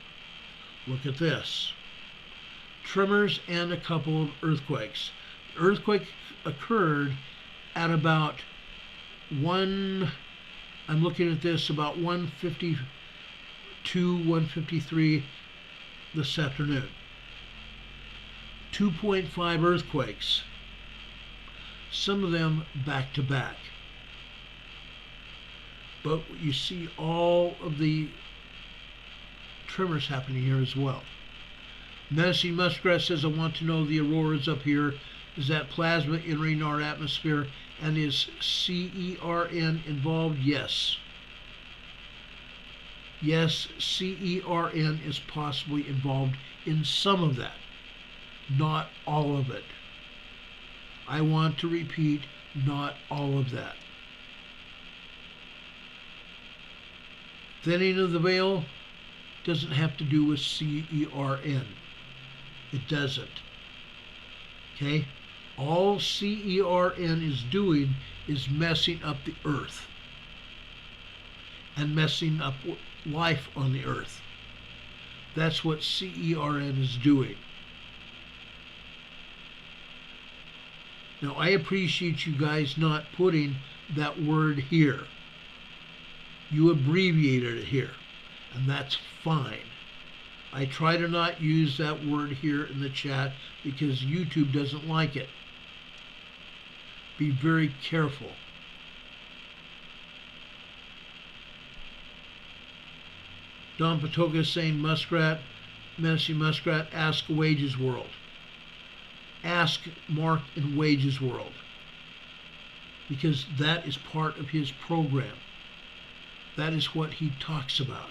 Look at this. Tremors and a couple of earthquakes. The earthquake occurred at about I'm looking at this, about 1:52, 1:53 this afternoon. 2.5 earthquakes. Some of them back to back. But you see all of the tremors happening here as well. Menacing Muskrat says, I want to know the auroras up here. Is that plasma entering our atmosphere? And is CERN involved? Yes. Yes, CERN is possibly involved in some of that. Not all of it. I want to repeat, not all of that. Thinning of the veil doesn't have to do with CERN. It doesn't. Okay? All CERN is doing is messing up the earth and messing up life on the earth. That's what CERN is doing. Now, I appreciate you guys not putting that word here. You abbreviated it here, and that's fine. I try to not use that word here in the chat because YouTube doesn't like it. Be very careful. Don Patoka is saying, Muskrat, Menacing Muskrat, ask Wages World. Ask Mark in Wages World, because that is part of his program. That is what he talks about.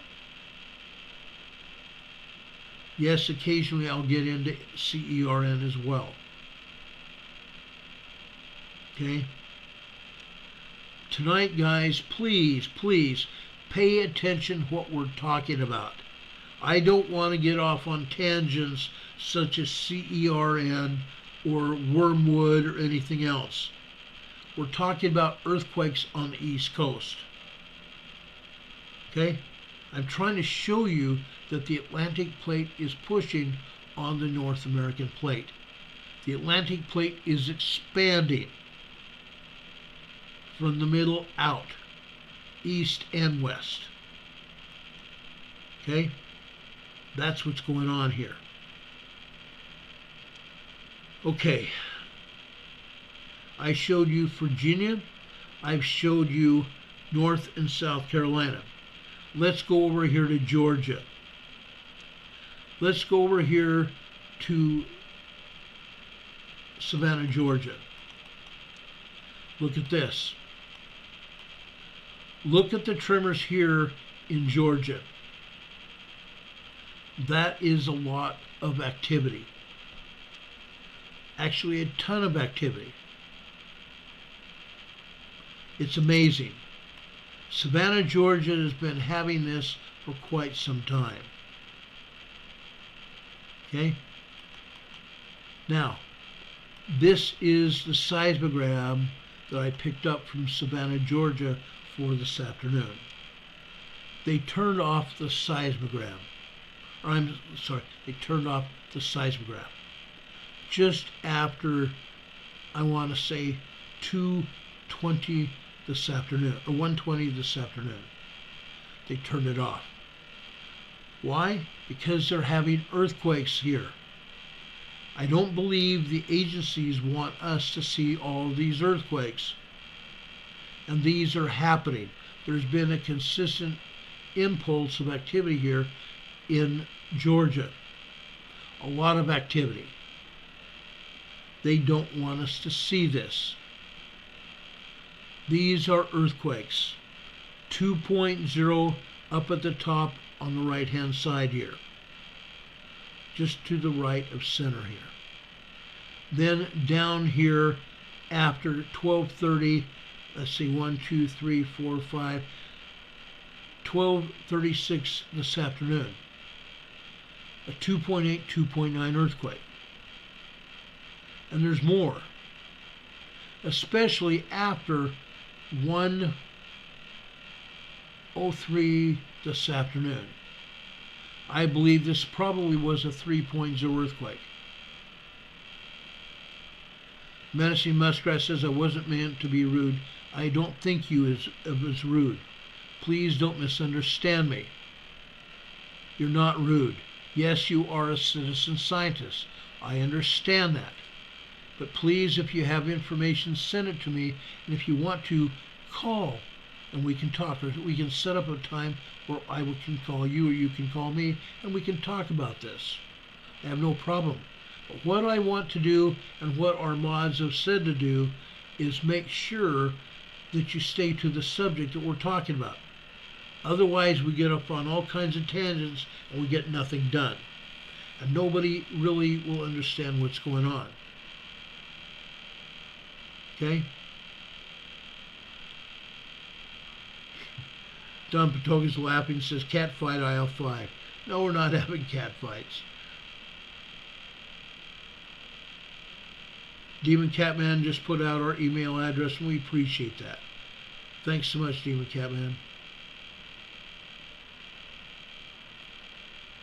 Yes, occasionally I'll get into CERN as well. Okay? Tonight, guys, please, please pay attention to what we're talking about. I don't want to get off on tangents such as CERN or wormwood or anything else. We're talking about earthquakes on the East Coast. Okay? I'm trying to show you that the Atlantic plate is pushing on the North American plate. The Atlantic plate is expanding from the middle out, east and west. Okay? That's what's going on here. Okay. I showed you Virginia. I've showed you North and South Carolina. Let's go over here to Georgia. Let's go over here to Savannah, Georgia. Look at this. Look at the tremors here in Georgia. That is a lot of activity. Actually, a ton of activity. It's amazing. Savannah, Georgia has been having this for quite some time. Okay? Now, this is the seismogram that I picked up from Savannah, Georgia for this afternoon. They turned off the seismogram. Or I'm sorry, they turned off the seismogram just after, I want to say, 2:20 this afternoon, or 1:20 this afternoon. They turned it off. Why? Because they're having earthquakes here. I don't believe the agencies want us to see all of these earthquakes. And these are happening. There's been a consistent impulse of activity here in Georgia. A lot of activity. They don't want us to see this. These are earthquakes. 2.0 up at the top on the right hand side here. Just to the right of center here. Then down here after 12:30. Let's see, 1, 2, 3, 4, 5, 12:36 this afternoon. A 2.8, 2.9 earthquake. And there's more, especially after 1:03 this afternoon. I believe this probably was a 3.0 earthquake. Menacing Muskrat says, I wasn't meant to be rude. I don't think you was rude. Please don't misunderstand me. You're not rude. Yes, you are a citizen scientist. I understand that. But please, if you have information, send it to me. And if you want to, call and we can talk. Or we can set up a time where I can call you or you can call me and we can talk about this. I have no problem. But what I want to do and what our mods have said to do is make sure that you stay to the subject that we're talking about. Otherwise, we get up on all kinds of tangents and we get nothing done. And nobody really will understand what's going on. Okay? Don Patoga's laughing, says, cat fight aisle 5. No, we're not having cat fights. Demon Catman just put out our email address, and we appreciate that. Thanks so much, Demon Catman.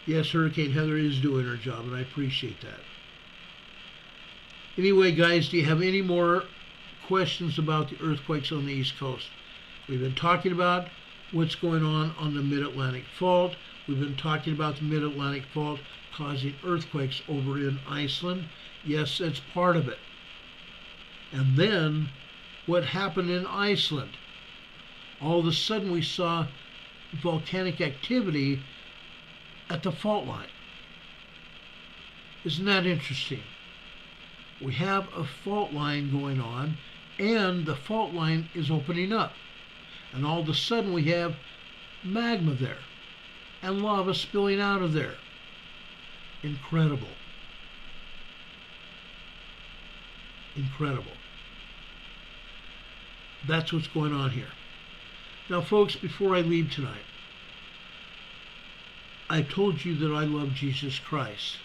Yes, Hurricane Heather is doing her job, and I appreciate that. Anyway, guys, do you have any more questions about the earthquakes on the East Coast? We've been talking about what's going on the Mid-Atlantic Fault. We've been talking about the Mid-Atlantic Fault causing earthquakes over in Iceland. Yes, that's part of it. And then what happened in Iceland? All of a sudden we saw volcanic activity at the fault line. Isn't that interesting? We have a fault line going on and the fault line is opening up. And all of a sudden we have magma there and lava spilling out of there. Incredible. Incredible. That's what's going on here. Now, folks, before I leave tonight, I told you that I love Jesus Christ.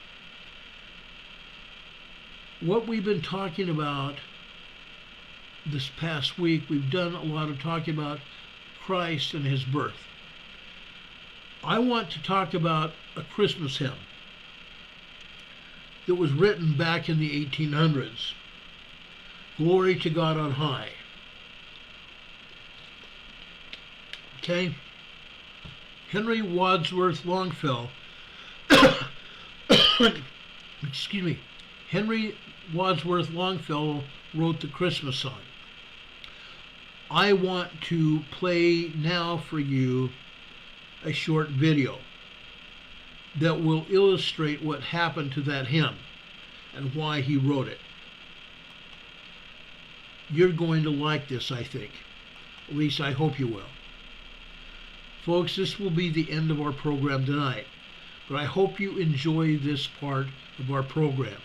What we've been talking about this past week, we've done a lot of talking about Christ and his birth. I want to talk about a Christmas hymn that was written back in the 1800s. Glory to God on high. Okay? Henry Wadsworth Longfellow, excuse me, Henry Wadsworth Longfellow wrote the Christmas song. I want to play now for you a short video that will illustrate what happened to that hymn and why he wrote it. You're going to like this, I think. At least I hope you will. Folks, this will be the end of our program tonight, but I hope you enjoy this part of our program.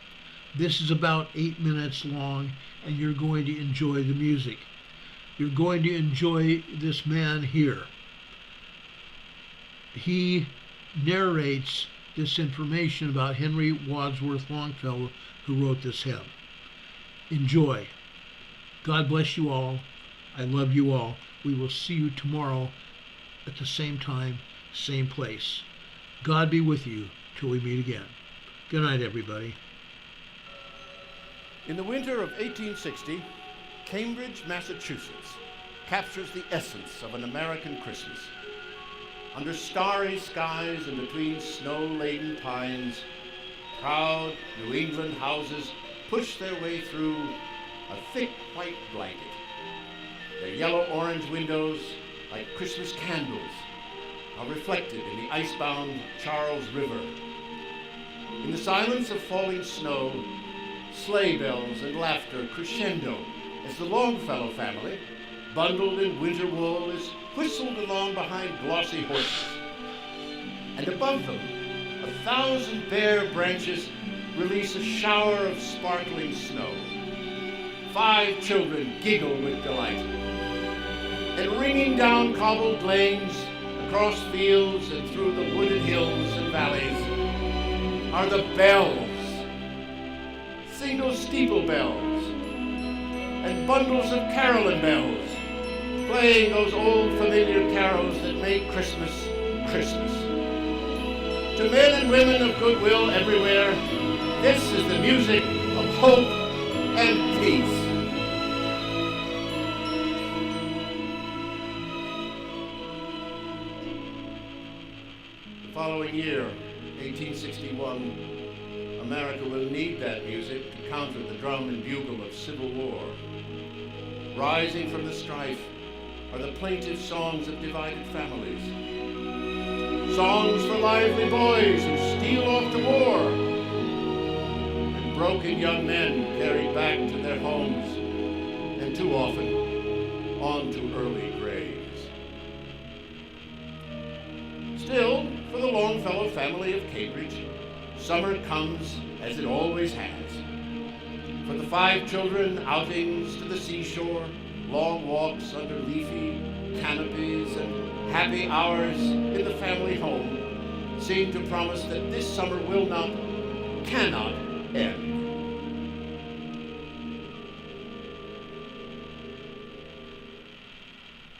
This is about 8 minutes long, and you're going to enjoy the music. You're going to enjoy this man here. He narrates this information about Henry Wadsworth Longfellow, who wrote this hymn. Enjoy. God bless you all. I love you all. We will see you tomorrow at the same time, same place. God be with you till we meet again. Good night, everybody. In the winter of 1860, Cambridge, Massachusetts captures the essence of an American Christmas. Under starry skies and between snow-laden pines, proud New England houses push their way through a thick white blanket. Their yellow-orange windows, like Christmas candles, are reflected in the icebound Charles River. In the silence of falling snow, sleigh bells and laughter crescendo as the Longfellow family, bundled in winter wool, is whistled along behind glossy horses. And above them, 1,000 bare branches release a shower of sparkling snow. 5 children giggle with delight. And ringing down cobbled lanes, across fields and through the wooded hills and valleys are the bells, single steeple bells, and bundles of carolyn bells, playing those old familiar carols that make Christmas, Christmas. To men and women of goodwill everywhere, this is the music of hope and peace. The following year, 1861, America will need that music to counter the drum and bugle of civil war. Rising from the strife are the plaintive songs of divided families. Songs for lively boys who steal off to war, and broken young men carried back to their homes, and too often on to early graves. Still, for the Longfellow family of Cambridge, summer comes as it always has. For the 5 children, outings to the seashore, long walks under leafy canopies, and happy hours in the family home seem to promise that this summer will not, cannot end.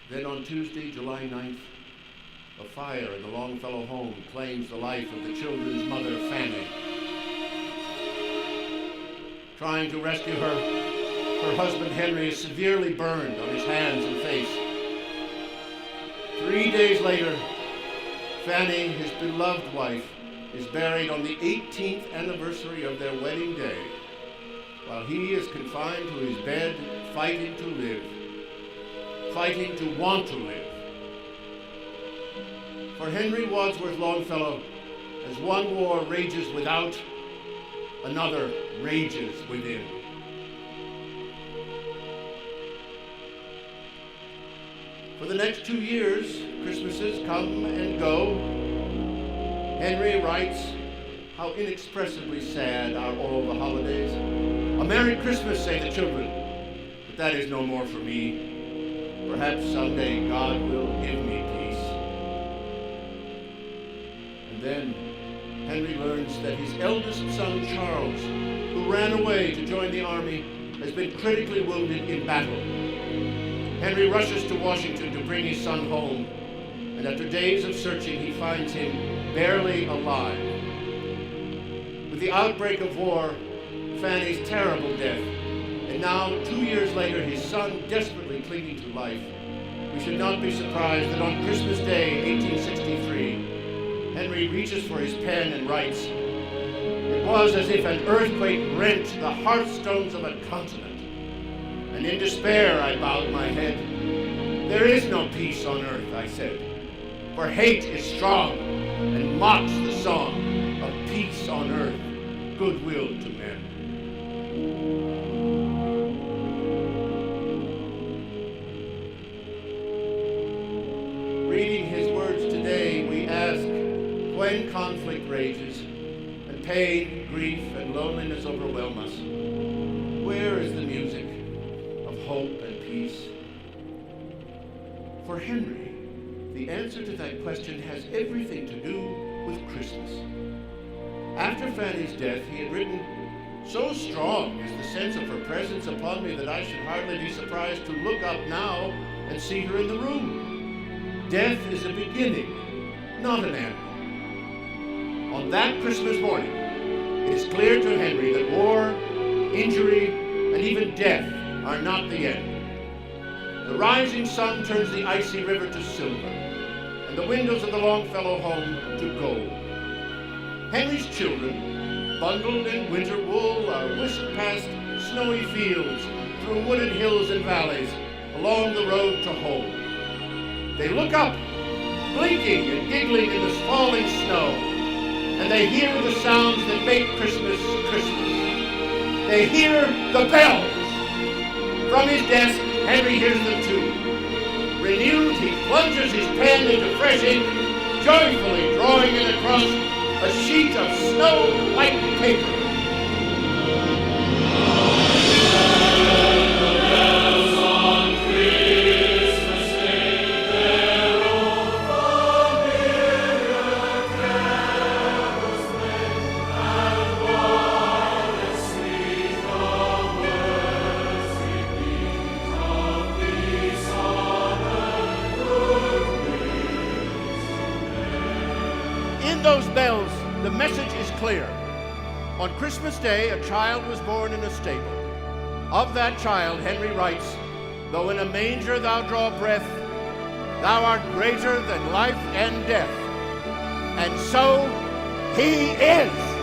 Then on Tuesday, July 9th, a fire in the Longfellow home claims the life of the children's mother, Fanny. Trying to rescue her, her husband Henry is severely burned on his hands and face. 3 days later, Fanny, his beloved wife, is buried on the 18th anniversary of their wedding day, while he is confined to his bed, fighting to live, fighting to want to live. For Henry Wadsworth Longfellow, as one war rages without, another rages within. For the next 2 years, Christmases come and go. Henry writes, "How inexpressibly sad are all the holidays. A Merry Christmas, say the children, but that is no more for me. Perhaps someday God will give me peace." And then Henry learns that his eldest son, Charles, who ran away to join the army, has been critically wounded in battle. Henry rushes to Washington to bring his son home, and after days of searching, he finds him barely alive. With the outbreak of war, Fanny's terrible death, and now, 2 years later, his son desperately clinging to life, we should not be surprised that on Christmas Day, 1863, Henry reaches for his pen and writes, "It was as if an earthquake rent the hearthstones of a continent. And in despair I bowed my head. There is no peace on earth, I said, for hate is strong and mocks the song of peace on earth, goodwill to men." Reading his words today, we ask, when conflict rages and pain, grief, and loneliness overwhelm us, where is the music of hope and peace? For Henry, the answer to that question has everything to do with Christmas. After Fanny's death, he had written, "So strong is the sense of her presence upon me that I should hardly be surprised to look up now and see her in the room. Death is a beginning, not an end." On that Christmas morning, it is clear to Henry that war, injury, and even death are not the end. The rising sun turns the icy river to silver, and the windows of the Longfellow home to gold. Henry's children, bundled in winter wool, are whisked past snowy fields, through wooded hills and valleys, along the road to home. They look up, blinking and giggling in the falling snow, and they hear the sounds that make Christmas, Christmas. They hear the bells. From his desk, Henry hears them too. Renewed, he plunges his pen into fresh ink, joyfully drawing it across a sheet of snow-white paper. those bells, the message is clear. On Christmas Day, a child was born in a stable. Of that child, Henry writes, though in a manger thou draw breath, thou art greater than life and death. And so he is.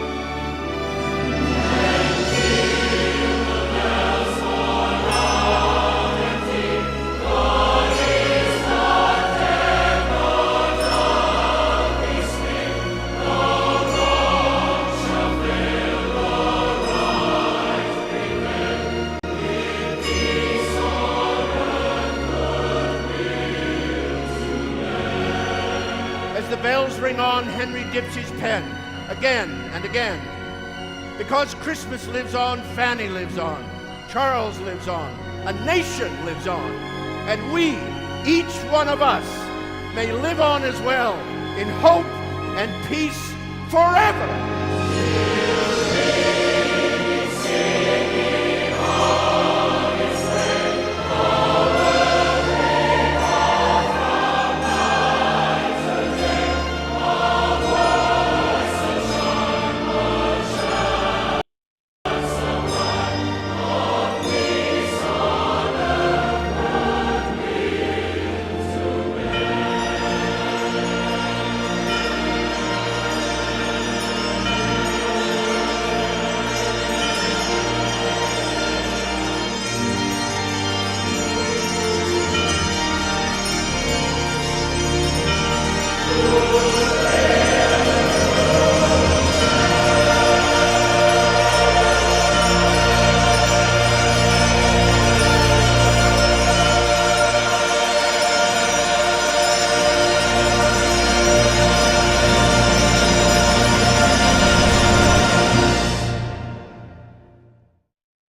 The bells ring on, Henry dips his pen again and again. Because Christmas lives on, Fanny lives on, Charles lives on, a nation lives on, and we, each one of us, may live on as well in hope and peace forever.